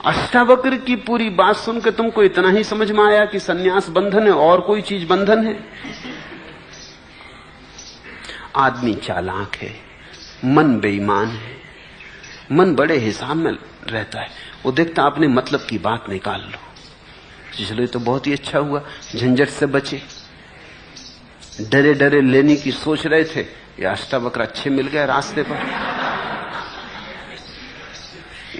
अष्टावक्र की पूरी बात सुनकर तुमको इतना ही समझ में आया कि सन्यास बंधन है और कोई चीज बंधन है? आदमी चालाक है, मन बेईमान है। मन बड़े हिसाब में रहता है, वो देखता अपने मतलब की बात निकाल लो। चलो ये तो बहुत ही अच्छा हुआ, झंझट से बचे। डरे डरे लेने की सोच रहे थे, ये अष्टावक्र अच्छे मिल गए रास्ते पर।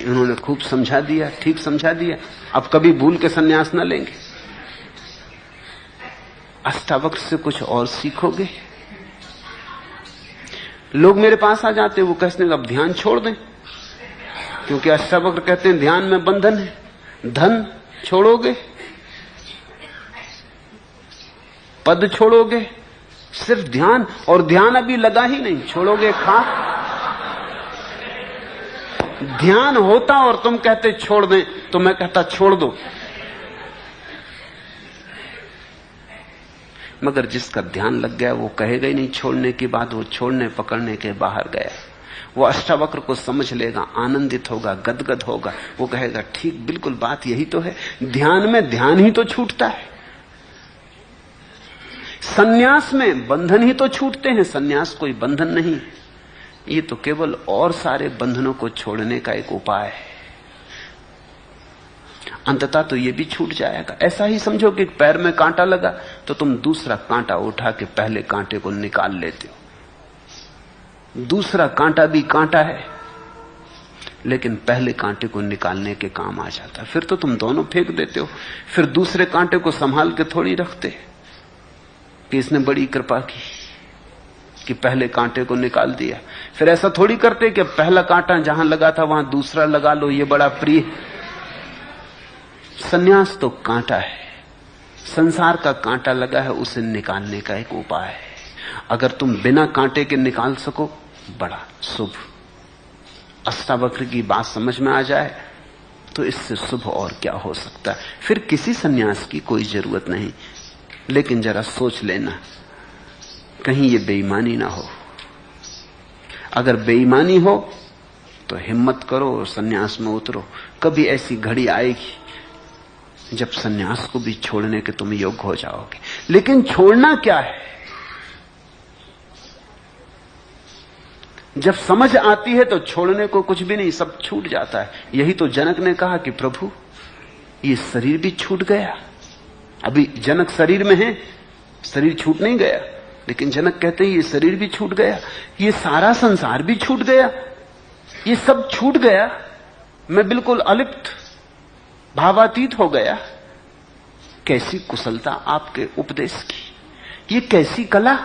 उन्होंने खूब समझा दिया, ठीक समझा दिया, अब कभी भूल के सन्यास न लेंगे। अष्टावक्र से कुछ और सीखोगे। लोग मेरे पास आ जाते, वो कहते हैं अब ध्यान छोड़ दें, क्योंकि अष्टावक्र कहते हैं ध्यान में बंधन है। धन छोड़ोगे, पद छोड़ोगे, सिर्फ ध्यान, और ध्यान अभी लगा ही नहीं, छोड़ोगे खा। ध्यान होता और तुम कहते छोड़ दें, तो मैं कहता छोड़ दो। मगर जिसका ध्यान लग गया वो कहेगा ही नहीं छोड़ने की बात, वो छोड़ने पकड़ने के बाहर गया। वो अष्टावक्र को समझ लेगा, आनंदित होगा, गदगद होगा। वो कहेगा ठीक, बिल्कुल बात यही तो है। ध्यान में ध्यान ही तो छूटता है, सन्यास में बंधन ही तो छूटते हैं। सन्यास कोई बंधन नहीं, ये तो केवल और सारे बंधनों को छोड़ने का एक उपाय है। अंततः तो ये भी छूट जाएगा। ऐसा ही समझो कि पैर में कांटा लगा तो तुम दूसरा कांटा उठा के पहले कांटे को निकाल लेते हो। दूसरा कांटा भी कांटा है, लेकिन पहले कांटे को निकालने के काम आ जाता है। फिर तो तुम दोनों फेंक देते हो, फिर दूसरे कांटे को संभाल के थोड़ी रखते कि इसने बड़ी कृपा की कि पहले कांटे को निकाल दिया। फिर ऐसा थोड़ी करते कि पहला कांटा जहां लगा था वहां दूसरा लगा लो, ये बड़ा प्रिय। सन्यास तो कांटा है, संसार का कांटा लगा है, उसे निकालने का एक उपाय है। अगर तुम बिना कांटे के निकाल सको, बड़ा शुभ। अष्टावक्र की बात समझ में आ जाए तो इससे शुभ और क्या हो सकता है। फिर किसी सन्यास की कोई जरूरत नहीं। लेकिन जरा सोच लेना, कहीं ये बेईमानी ना हो। अगर बेईमानी हो तो हिम्मत करो और सन्यास में उतरो। कभी ऐसी घड़ी आएगी जब सन्यास को भी छोड़ने के तुम योग्य हो जाओगे। लेकिन छोड़ना क्या है? जब समझ आती है तो छोड़ने को कुछ भी नहीं, सब छूट जाता है। यही तो जनक ने कहा कि प्रभु ये शरीर भी छूट गया। अभी जनक शरीर में है, शरीर छूट नहीं गया, लेकिन जनक कहते हैं ये शरीर भी छूट गया, ये सारा संसार भी छूट गया, ये सब छूट गया। मैं बिल्कुल अलिप्त, भावातीत हो गया। कैसी कुशलता आपके उपदेश की, ये कैसी कला।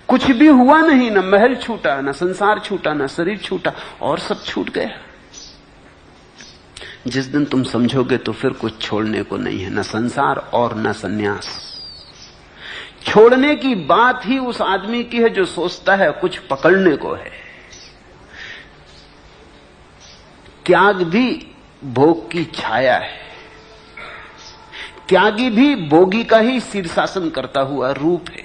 कुछ भी हुआ नहीं, न महल छूटा, न संसार छूटा, न शरीर छूटा, और सब छूट गया। जिस दिन तुम समझोगे तो फिर कुछ छोड़ने को नहीं है, न संसार और न सन्यास। छोड़ने की बात ही उस आदमी की है जो सोचता है कुछ पकड़ने को है। त्याग भी भोग की छाया है, त्यागी भी भोगी का ही शीर्षासन करता हुआ रूप है।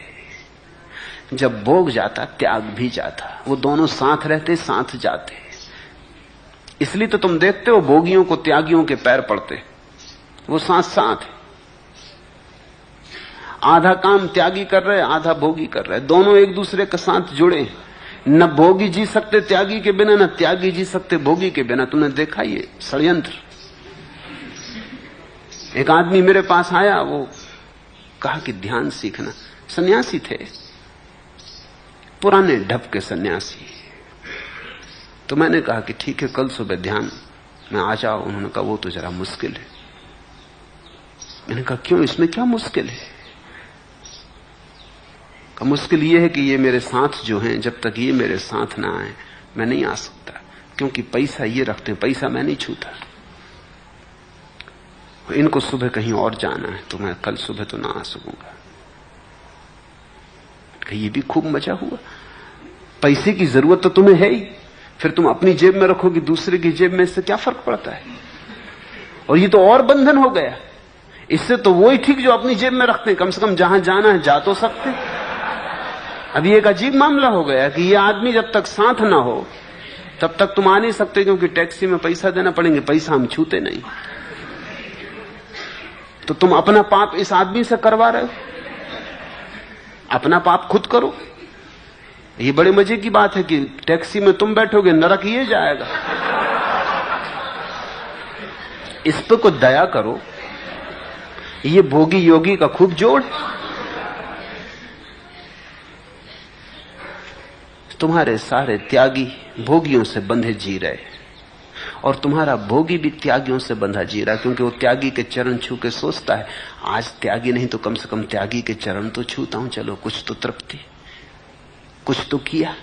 जब भोग जाता त्याग भी जाता, वो दोनों साथ रहते साथ जाते। इसलिए तो तुम देखते हो भोगियों को त्यागियों के पैर पड़ते, वो साथ साथ है। आधा काम त्यागी कर रहे, आधा भोगी कर रहे, दोनों एक दूसरे के साथ जुड़े। न भोगी जी सकते त्यागी के बिना, न त्यागी जी सकते भोगी के बिना। तुमने देखा ये षड्यंत्र। एक आदमी मेरे पास आया, वो कहा कि ध्यान सीखना। सन्यासी थे, पुराने ढप के सन्यासी। तो मैंने कहा कि ठीक है, कल सुबह ध्यान में आ जाओ। उन्होंने कहा वो तो जरा मुश्किल है। मैंने कहा क्यों, इसमें क्या मुश्किल है? मुश्किल ये है कि ये मेरे साथ जो हैं, जब तक ये मेरे साथ ना आए मैं नहीं आ सकता, क्योंकि पैसा ये रखते हैं, पैसा मैं नहीं छूता। इनको सुबह कहीं और जाना है तो मैं कल सुबह तो ना आ सकूंगा। ये भी खूब मजा हुआ। पैसे की जरूरत तो तुम्हें है ही, फिर तुम अपनी जेब में रखोगे, दूसरे की जेब में, इससे क्या फर्क पड़ता है? और ये तो और बंधन हो गया। इससे तो वही ठीक जो अपनी जेब में रखते हैं, कम से कम जहां जाना है जा तो सकते। अभी एक अजीब मामला हो गया कि ये आदमी जब तक साथ ना हो तब तक तुम आ नहीं सकते, क्योंकि टैक्सी में पैसा देना पड़ेंगे, पैसा हम छूते नहीं। तो तुम अपना पाप इस आदमी से करवा रहे हो, अपना पाप खुद करो। ये बड़े मजे की बात है कि टैक्सी में तुम बैठोगे, नरक ये जाएगा। इस पर कुछ दया करो। ये भोगी योगी का खूब जोड़। तुम्हारे सारे त्यागी भोगियों से बंधे जी रहे, और तुम्हारा भोगी भी त्यागियों से बंधा जी रहा, क्योंकि वो त्यागी के चरण छू के सोचता है आज त्यागी नहीं तो कम से कम त्यागी के चरण तो छूता हूं, चलो कुछ तो तृप्ति, कुछ तो किया।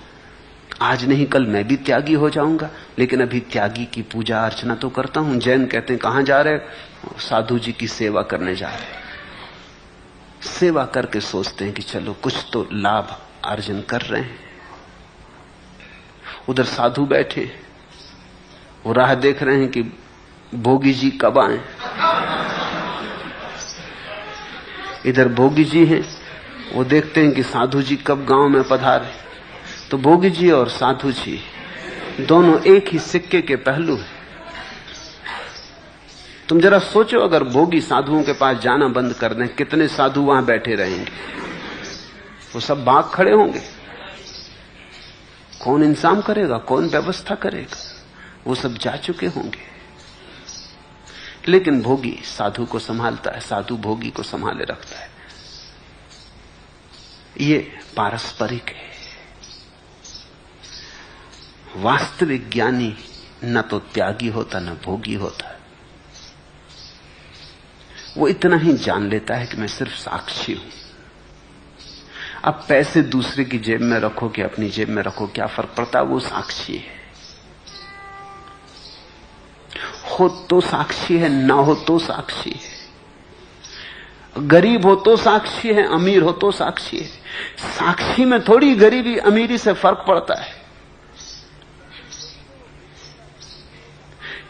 आज नहीं कल मैं भी त्यागी हो जाऊंगा, लेकिन अभी त्यागी की पूजा अर्चना तो करता हूं। जैन कहते हैं कहां जा रहे? साधु जी की सेवा करने जा रहे। सेवा करके सोचते हैं कि चलो कुछ तो लाभ अर्जन कर रहे हैं। उधर साधु बैठे, वो राह देख रहे हैं कि भोगी जी कब आए। इधर भोगी जी हैं, वो देखते हैं कि साधु जी कब गांव में पधारे, तो भोगी जी और साधु जी दोनों एक ही सिक्के के पहलू हैं। तुम जरा सोचो, अगर भोगी साधुओं के पास जाना बंद कर दें, कितने साधु वहां बैठे रहेंगे? वो सब भाग खड़े होंगे। कौन इंतजाम करेगा, कौन व्यवस्था करेगा? वो सब जा चुके होंगे। लेकिन भोगी साधु को संभालता है, साधु भोगी को संभाले रखता है। ये पारस्परिक है। वास्तविक ज्ञानी न तो त्यागी होता न भोगी होता। वो इतना ही जान लेता है कि मैं सिर्फ साक्षी हूं। अब पैसे दूसरे की जेब में रखो कि अपनी जेब में रखो, क्या फर्क पड़ता? वो साक्षी है। हो तो साक्षी है, ना हो तो साक्षी है। गरीब हो तो साक्षी है, अमीर हो तो साक्षी है। साक्षी में थोड़ी गरीबी अमीरी से फर्क पड़ता है।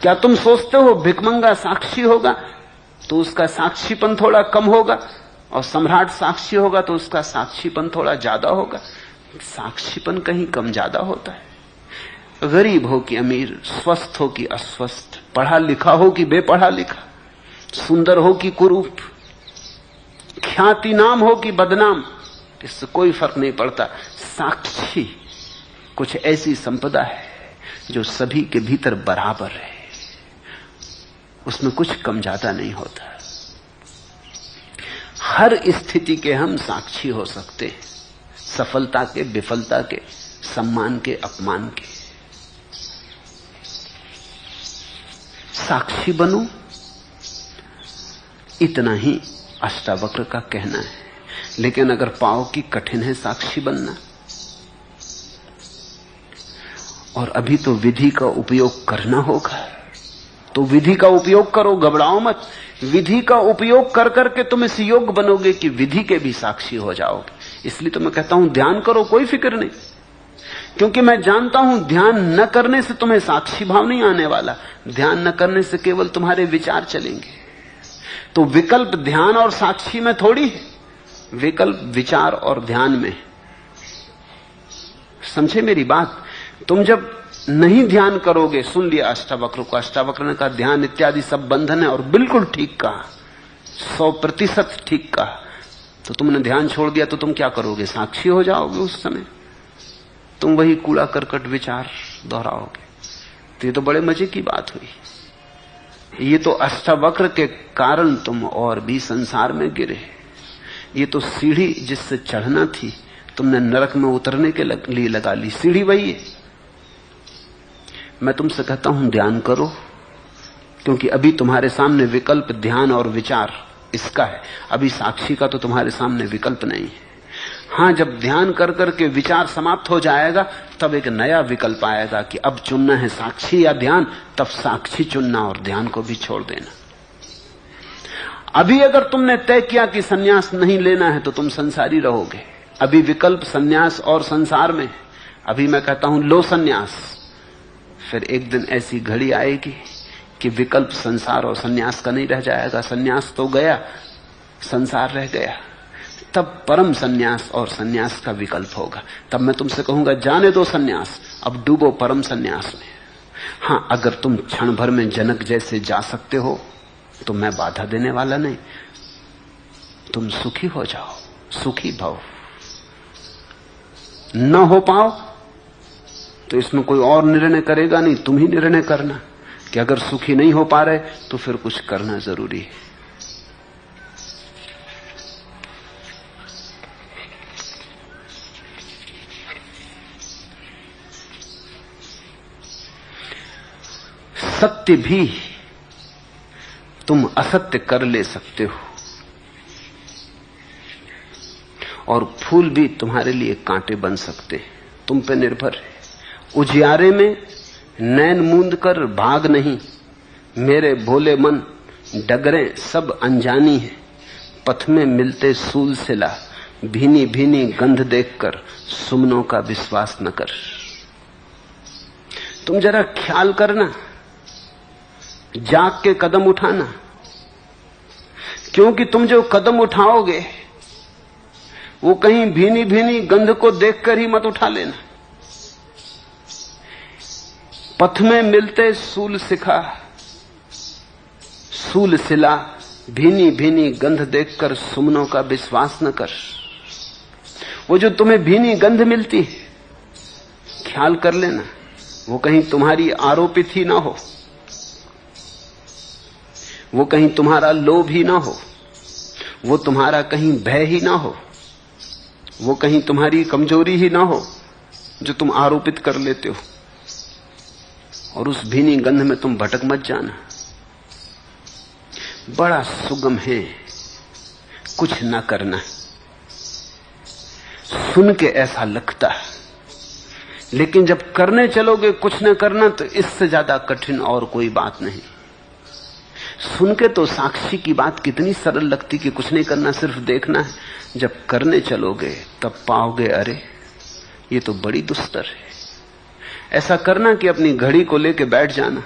क्या तुम सोचते हो भिखमंगा साक्षी होगा तो उसका साक्षीपन थोड़ा कम होगा, और सम्राट साक्षी होगा तो उसका साक्षीपन थोड़ा ज्यादा होगा? साक्षीपन कहीं कम ज्यादा होता है। गरीब हो कि अमीर, स्वस्थ हो कि अस्वस्थ, पढ़ा लिखा हो कि बेपढ़ा लिखा, सुंदर हो कि कुरूप, ख्याति नाम हो कि बदनाम, इससे कोई फर्क नहीं पड़ता। साक्षी कुछ ऐसी संपदा है जो सभी के भीतर बराबर है, उसमें कुछ कम ज्यादा नहीं होता। हर स्थिति के हम साक्षी हो सकते हैं, सफलता के, विफलता के, सम्मान के, अपमान के। साक्षी बनूं, इतना ही अष्टावक्र का कहना है। लेकिन अगर पाओ कि कठिन है साक्षी बनना, और अभी तो विधि का उपयोग करना होगा, तो विधि का उपयोग करो, घबराओ मत। विधि का उपयोग कर करके तुम इस योग्य बनोगे कि विधि के भी साक्षी हो जाओगे। इसलिए तो मैं कहता हूं ध्यान करो, कोई फिक्र नहीं, क्योंकि मैं जानता हूं ध्यान न करने से तुम्हें साक्षी भाव नहीं आने वाला। ध्यान न करने से केवल तुम्हारे विचार चलेंगे। तो विकल्प ध्यान और साक्षी में थोड़ी है, विकल्प विचार और ध्यान में। समझे मेरी बात? तुम जब नहीं ध्यान करोगे, सुन लिया अष्टावक्र को, अष्टावक्र ने कहा ध्यान इत्यादि सब बंधन है, और बिल्कुल ठीक कहा, 100% ठीक कहा। तो तुमने ध्यान छोड़ दिया तो तुम क्या करोगे? साक्षी हो जाओगे। उस समय तुम वही कूड़ा करकट विचार दोहराओगे। तो ये तो बड़े मजे की बात हुई। ये तो अष्टावक्र के कारण तुम और भी संसार में गिरे। ये तो सीढ़ी जिससे चढ़ना थी तुमने नरक में उतरने के लिए लगा ली। सीढ़ी वही है। मैं तुमसे कहता हूं ध्यान करो, क्योंकि अभी तुम्हारे सामने विकल्प ध्यान और विचार इसका है। अभी साक्षी का तो तुम्हारे सामने विकल्प नहीं है। हां, जब ध्यान कर करके विचार समाप्त हो जाएगा तब एक नया विकल्प आएगा कि अब चुनना है साक्षी या ध्यान। तब साक्षी चुनना और ध्यान को भी छोड़ देना। अभी अगर तुमने तय किया कि सन्यास नहीं लेना है तो तुम संसारी रहोगे। अभी विकल्प सन्यास और संसार में। अभी मैं कहता हूं लो सन्यास, फिर एक दिन ऐसी घड़ी आएगी कि विकल्प संसार और सन्यास का नहीं रह जाएगा। सन्यास तो गया, संसार रह गया। तब परम सन्यास और सन्यास का विकल्प होगा। तब मैं तुमसे कहूंगा जाने दो सन्यास, अब डूबो परम सन्यास में। हां, अगर तुम क्षण भर में जनक जैसे जा सकते हो तो मैं बाधा देने वाला नहीं। तुम सुखी हो जाओ, सुखी भव। न हो पाओ तो इसमें कोई और निर्णय करेगा नहीं, तुम ही निर्णय करना कि अगर सुखी नहीं हो पा रहे तो फिर कुछ करना जरूरी है। सत्य भी तुम असत्य कर ले सकते हो, और फूल भी तुम्हारे लिए कांटे बन सकते हैं। तुम पे निर्भर है। उजियारे में नैन मूंद कर भाग नहीं, मेरे भोले मन डगरें सब अनजानी है। पथ में मिलते सूल सिला, भीनी भीनी गंध देखकर सुमनों का विश्वास न कर। तुम जरा ख्याल करना, जाग के कदम उठाना, क्योंकि तुम जो कदम उठाओगे वो कहीं भीनी भीनी गंध को देखकर ही मत उठा लेना। पथ में मिलते सूल शिखा सूल शिला, भीनी भीनी गंध देखकर सुमनों का विश्वास न कर। वो जो तुम्हें भीनी गंध मिलती है, ख्याल कर लेना वो कहीं तुम्हारी आरोपित ही ना हो, वो कहीं तुम्हारा लोभ ही ना हो, वो तुम्हारा कहीं भय ही ना हो, वो कहीं तुम्हारी कमजोरी ही ना हो जो तुम आरोपित कर लेते हो। और उस भीनी गंध में तुम भटक मत जाना। बड़ा सुगम है कुछ ना करना। सुन के ऐसा लगता है, लेकिन जब करने चलोगे कुछ न करना, तो इससे ज्यादा कठिन और कोई बात नहीं। सुन के तो साक्षी की बात कितनी सरल लगती कि कुछ नहीं करना, सिर्फ देखना है। जब करने चलोगे तब पाओगे अरे ये तो बड़ी दुस्तर है। ऐसा करना कि अपनी घड़ी को लेके बैठ जाना।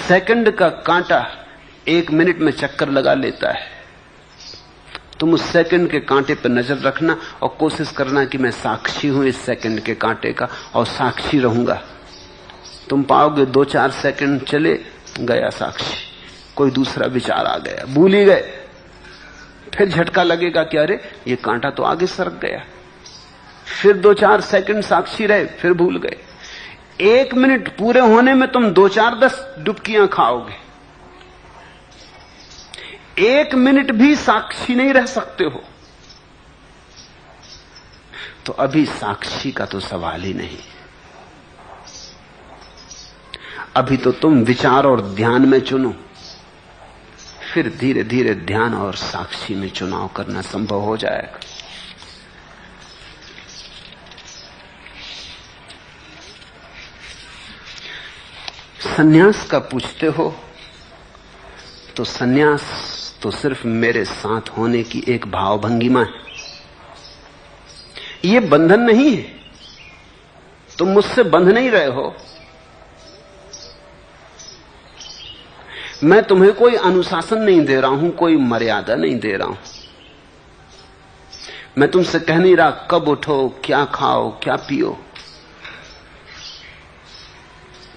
सेकंड का कांटा 1 मिनट में चक्कर लगा लेता है। तुम उस सेकंड के कांटे पर नजर रखना और कोशिश करना कि मैं साक्षी हूं इस सेकंड के कांटे का और साक्षी रहूंगा। तुम पाओगे 2-4 सेकंड चले गया साक्षी, कोई दूसरा विचार आ गया, भूल ही गए। फिर झटका लगेगा कि अरे ये कांटा तो आगे सरक गया। फिर 2-4 सेकंड साक्षी रहे, फिर भूल गए। 1 मिनट पूरे होने में तुम 2-4-10 डुबकियां खाओगे। 1 मिनट भी साक्षी नहीं रह सकते हो तो अभी साक्षी का तो सवाल ही नहीं। अभी तो तुम विचार और ध्यान में चुनो, फिर धीरे धीरे ध्यान और साक्षी में चुनाव करना संभव हो जाएगा। सन्यास का पूछते हो तो सन्यास तो सिर्फ मेरे साथ होने की एक भाव भंगिमा है। ये बंधन नहीं है, तुम मुझसे बंध नहीं रहे हो। मैं तुम्हें कोई अनुशासन नहीं दे रहा हूं, कोई मर्यादा नहीं दे रहा हूं। मैं तुमसे कह नहीं रहा कब उठो, क्या खाओ, क्या पियो,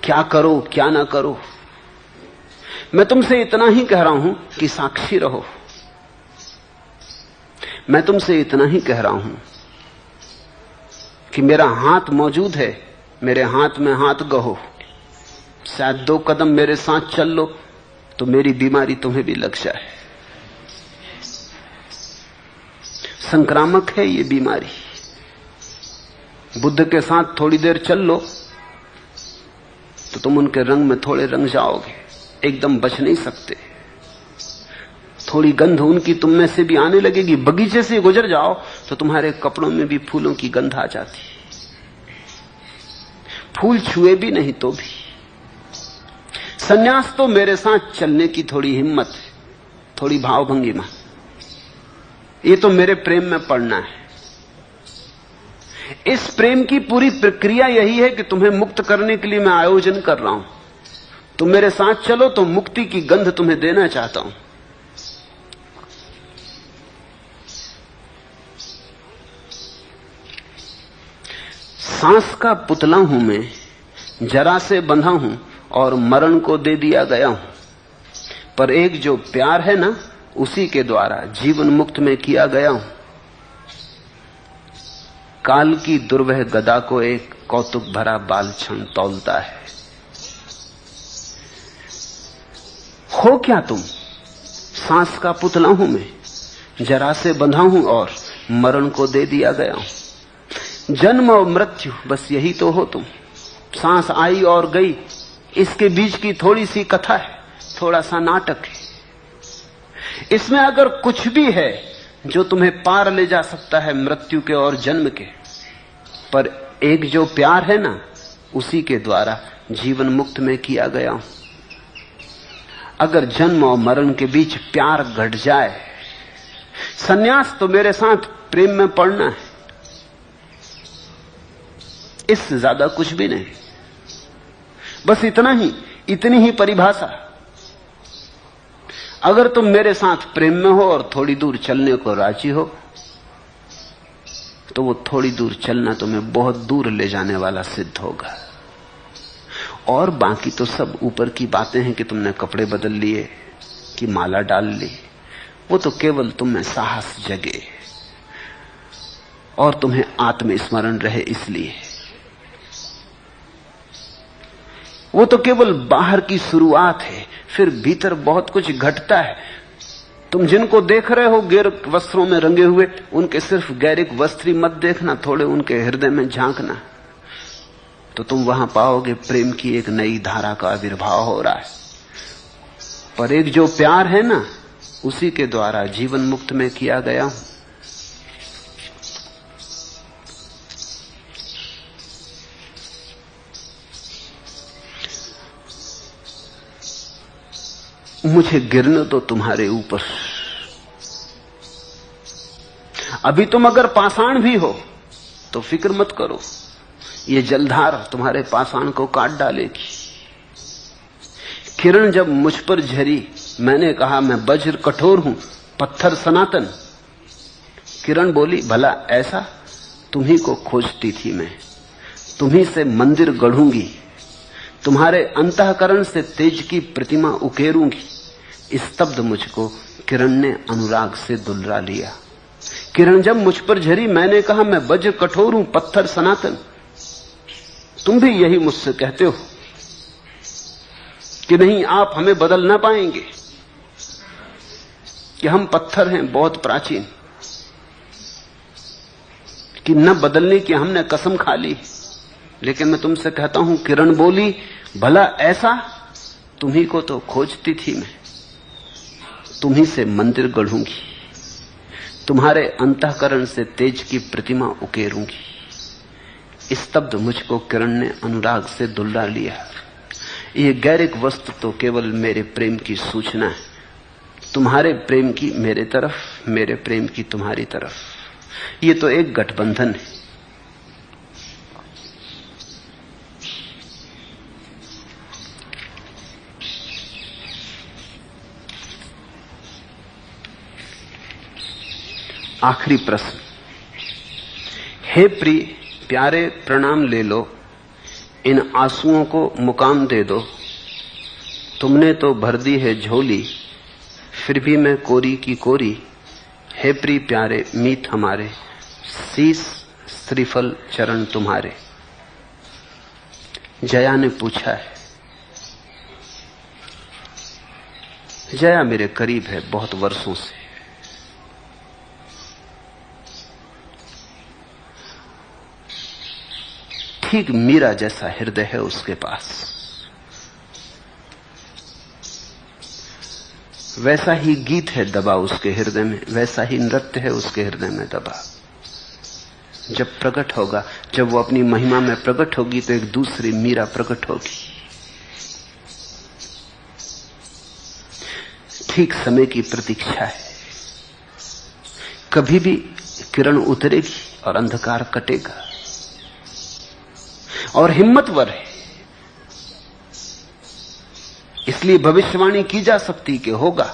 क्या करो, क्या ना करो। मैं तुमसे इतना ही कह रहा हूं कि साक्षी रहो। मैं तुमसे इतना ही कह रहा हूं कि मेरा हाथ मौजूद है, मेरे हाथ में हाथ गहो। शायद 2 कदम मेरे साथ चल लो तो मेरी बीमारी तुम्हें भी लग जाए। संक्रामक है ये बीमारी। बुद्ध के साथ थोड़ी देर चल लो तो तुम उनके रंग में थोड़े रंग जाओगे, एकदम बच नहीं सकते। थोड़ी गंध उनकी तुम में से भी आने लगेगी। बगीचे से गुजर जाओ तो तुम्हारे कपड़ों में भी फूलों की गंध आ जाती। फूल छुए भी नहीं तो भी। सन्यास तो मेरे साथ चलने की थोड़ी हिम्मत है, थोड़ी भावभंगिमा। ये तो मेरे प्रेम में पड़ना है। इस प्रेम की पूरी प्रक्रिया यही है कि तुम्हें मुक्त करने के लिए मैं आयोजन कर रहा हूं। तुम मेरे साथ चलो तो मुक्ति की गंध तुम्हें देना चाहता हूं। सांस का पुतला हूं मैं, जरा से बंधा हूं और मरण को दे दिया गया हूं। पर एक जो प्यार है ना, उसी के द्वारा जीवन मुक्त में किया गया हूं। काल की दुर्वह गदा को एक कौतुक भरा बाल क्षण तौलता है। हो क्या तुम? सांस का पुतला हूं मैं, जरा से बंधा हूं और मरण को दे दिया गया हूं। जन्म और मृत्यु, बस यही तो हो तुम। सांस आई और गई, इसके बीच की थोड़ी सी कथा है, थोड़ा सा नाटक है। इसमें अगर कुछ भी है जो तुम्हें पार ले जा सकता है मृत्यु के और जन्म के, पर एक जो प्यार है ना, उसी के द्वारा जीवन मुक्त में किया गया हूं। अगर जन्म और मरण के बीच प्यार घट जाए, सन्यास तो मेरे साथ प्रेम में पड़ना है, इससे ज्यादा कुछ भी नहीं। बस इतना ही, इतनी ही परिभाषा। अगर तुम मेरे साथ प्रेम में हो और थोड़ी दूर चलने को राजी हो, तो वो थोड़ी दूर चलना तुम्हें बहुत दूर ले जाने वाला सिद्ध होगा। और बाकी तो सब ऊपर की बातें हैं कि तुमने कपड़े बदल लिए, कि माला डाल ली। वो तो केवल तुम में साहस जगे और तुम्हें आत्मस्मरण रहे इसलिए। वो तो केवल बाहर की शुरुआत है, फिर भीतर बहुत कुछ घटता है। तुम जिनको देख रहे हो गैरिक वस्त्रों में रंगे हुए, उनके सिर्फ गैरिक वस्त्र ही मत देखना, थोड़े उनके हृदय में झांकना, तो तुम वहां पाओगे प्रेम की एक नई धारा का आविर्भाव हो रहा है। पर एक जो प्यार है ना, उसी के द्वारा जीवन मुक्त में किया गया हूं। मुझे गिरने दो तुम्हारे ऊपर। अभी तुम अगर पाषाण भी हो तो फिक्र मत करो, ये जलधार तुम्हारे पाषाण को काट डालेगी। किरण जब मुझ पर झरी, मैंने कहा मैं वज्र कठोर हूं, पत्थर सनातन। किरण बोली, भला ऐसा? तुम्ही को खोजती थी मैं, तुम्ही से मंदिर गढ़ूंगी, तुम्हारे अंतःकरण से तेज की प्रतिमा उकेरूंगी। स्तब्ध मुझको किरण ने अनुराग से दुलरा लिया। किरण जब मुझ पर झरी, मैंने कहा मैं वज्र कठोर हूं, पत्थर सनातन। तुम भी यही मुझसे कहते हो कि नहीं, आप हमें बदल ना पाएंगे, कि हम पत्थर हैं बहुत प्राचीन, कि न बदलने की हमने कसम खा ली। लेकिन मैं तुमसे कहता हूं, किरण बोली, भला ऐसा? तुम्ही को तो खोजती थी मैं, तुम्ही से मंदिर गढ़ूंगी, तुम्हारे अंतःकरण से तेज की प्रतिमा उकेरूंगी। स्तब्ध मुझको किरण ने अनुराग से दुलरा लिया। ये गैरिक वस्तु तो केवल मेरे प्रेम की सूचना है, तुम्हारे प्रेम की मेरे तरफ, मेरे प्रेम की तुम्हारी तरफ। ये तो एक गठबंधन है। आखिरी प्रश्न। हे प्रिय प्यारे प्रणाम ले लो, इन आंसुओं को मुकाम दे दो। तुमने तो भर दी है झोली, फिर भी मैं कोरी की कोरी। हे प्रिय प्यारे मीत हमारे, शीस श्रीफल चरण तुम्हारे। जया ने पूछा है। जया मेरे करीब है बहुत वर्षों से। ठीक मीरा जैसा हृदय है उसके पास, वैसा ही गीत है दबा उसके हृदय में, वैसा ही नृत्य है उसके हृदय में दबा। जब प्रकट होगा, जब वो अपनी महिमा में प्रकट होगी, तो एक दूसरी मीरा प्रकट होगी। ठीक समय की प्रतीक्षा है। कभी भी किरण उतरेगी और अंधकार कटेगा। और हिम्मतवर है, इसलिए भविष्यवाणी की जा सकती कि होगा।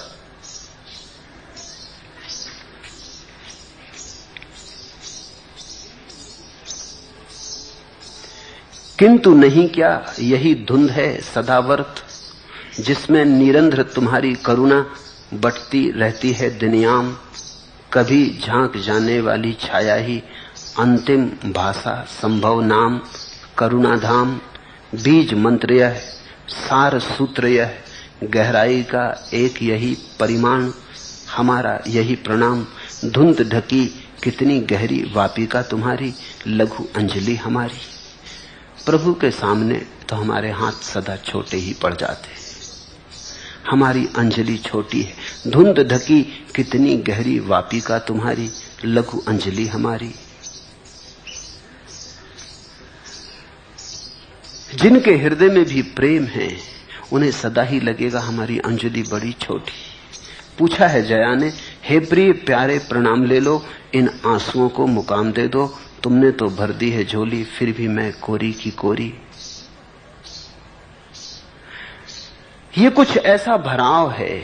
किंतु नहीं क्या यही धुंध है सदावर्त, जिसमें निरंतर तुम्हारी करुणा बटती रहती है दिनयाम। कभी झांक जाने वाली छाया ही अंतिम भाषा संभव नाम। करुणाधाम बीज मंत्र यह, सार सूत्र यह, गहराई का एक यही परिमाण। हमारा यही प्रणाम। धुंध ढकी कितनी गहरी वापिका तुम्हारी, लघु अंजलि हमारी। प्रभु के सामने तो हमारे हाथ सदा छोटे ही पड़ जाते हैं। हमारी अंजलि छोटी है। धुंध ढकी कितनी गहरी वापिका तुम्हारी, लघु अंजलि हमारी। जिनके हृदय में भी प्रेम है, उन्हें सदा ही लगेगा हमारी अंजलि बड़ी छोटी। पूछा है जया ने, हे प्रिय प्यारे प्रणाम ले लो, इन आंसुओं को मुकाम दे दो। तुमने तो भर दी है झोली, फिर भी मैं कोरी की कोरी। ये कुछ ऐसा भराव है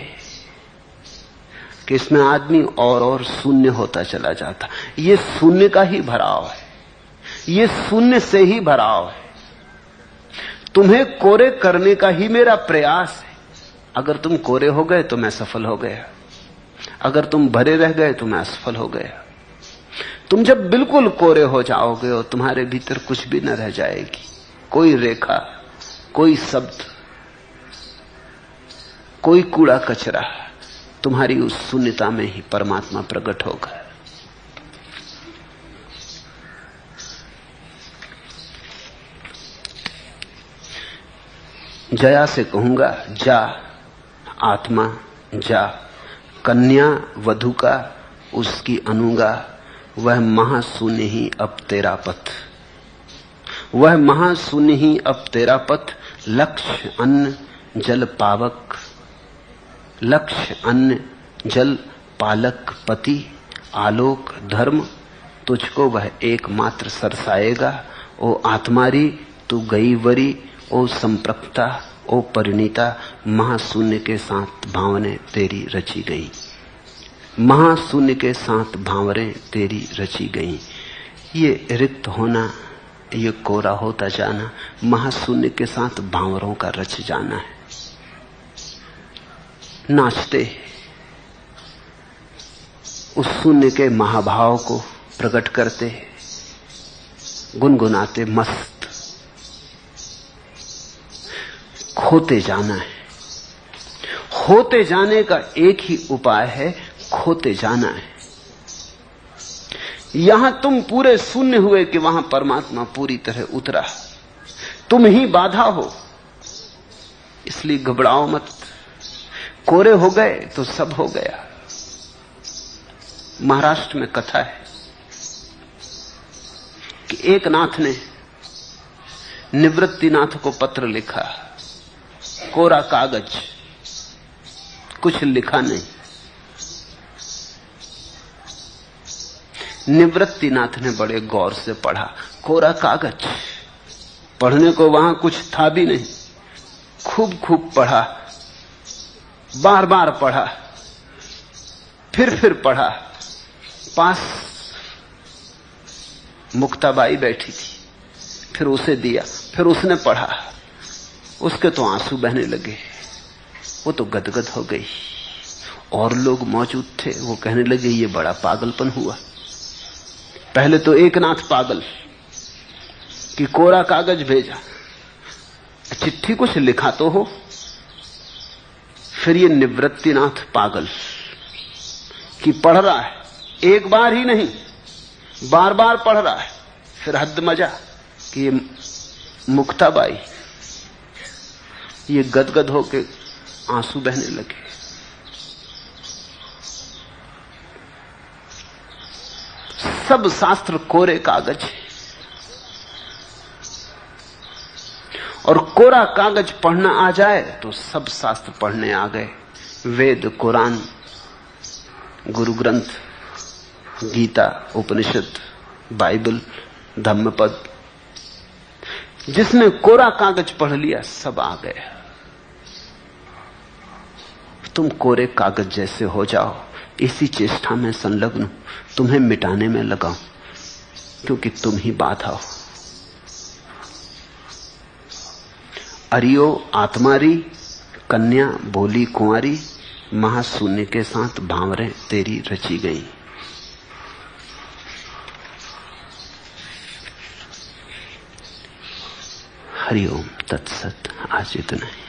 कि इसमें आदमी और शून्य होता चला जाता। ये शून्य का ही भराव है, ये शून्य से ही भराव है। तुम्हें कोरे करने का ही मेरा प्रयास है। अगर तुम कोरे हो गए तो मैं सफल हो गया, अगर तुम भरे रह गए तो मैं असफल हो गया। तुम जब बिल्कुल कोरे हो जाओगे और तुम्हारे भीतर कुछ भी न रह जाएगी, कोई रेखा, कोई शब्द, कोई कूड़ा कचरा, तुम्हारी उस शून्यता में ही परमात्मा प्रकट होगा। जया से कहूंगा, जा आत्मा जा, कन्या वधू का उसकी अनुगा, वह महाशून्य ही अब तेरा पथ, वह महाशून्य ही अब तेरा पथ। लक्ष्य अन्न जल पावक, लक्ष्य अन्न जल पालक पति, आलोक धर्म तुझको वह एकमात्र सरसाएगा। ओ आत्मारी तू गई वरी, ओ संप्रक्ता ओ परिणीता, महाशून्य के साथ भावने तेरी रची गई, महाशून्य के साथ भावरें तेरी रची गई। ये रिक्त होना, ये कोरा होता जाना, महाशून्य के साथ भावरों का रच जाना है। नाचते उस शून्य के महाभाव को प्रकट करते, गुनगुनाते मस्त खोते जाना है। होते जाने का एक ही उपाय है, खोते जाना है। यहां तुम पूरे शून्य हुए कि वहां परमात्मा पूरी तरह उतरा, तुम ही बाधा हो, इसलिए घबराओ मत। कोरे हो गए तो सब हो गया। महाराष्ट्र में कथा है कि एक नाथ ने निवृत्तिनाथ को पत्र लिखा, कोरा कागज, कुछ लिखा नहीं। निवृत्तिनाथ ने बड़े गौर से पढ़ा, कोरा कागज, पढ़ने को वहां कुछ था भी नहीं। खूब पढ़ा, बार बार पढ़ा, फिर पढ़ा। पास मुक्ताबाई बैठी थी, फिर उसे दिया, फिर उसने पढ़ा, उसके तो आंसू बहने लगे, वो तो गदगद हो गई। और लोग मौजूद थे, वो कहने लगे ये बड़ा पागलपन हुआ। पहले तो एक नाथ पागल कि कोरा कागज भेजा, चिट्ठी कुछ लिखा तो हो। फिर ये निवृत्तिनाथ पागल कि पढ़ रहा है, एक बार ही नहीं बार बार पढ़ रहा है। फिर हद मजा कि ये मुक्ताबाई, ये गदगद होके आंसू बहने लगे। सब शास्त्र कोरे कागज है, और कोरा कागज पढ़ना आ जाए तो सब शास्त्र पढ़ने आ गए। वेद, कुरान, गुरु ग्रंथ, गीता, उपनिषद, बाइबल, धम्मपद, जिसने कोरा कागज पढ़ लिया सब आ गया। तुम कोरे कागज जैसे हो जाओ, इसी चेष्टा में संलग्न, तुम्हें मिटाने में लगाओ, क्योंकि तुम ही बाधा हो। अरियो आत्मारी, कन्या भोली कुंवारी, महाशून्य के साथ भावरें तेरी रची गई। हरिओम तत्सत। आज इतना ही।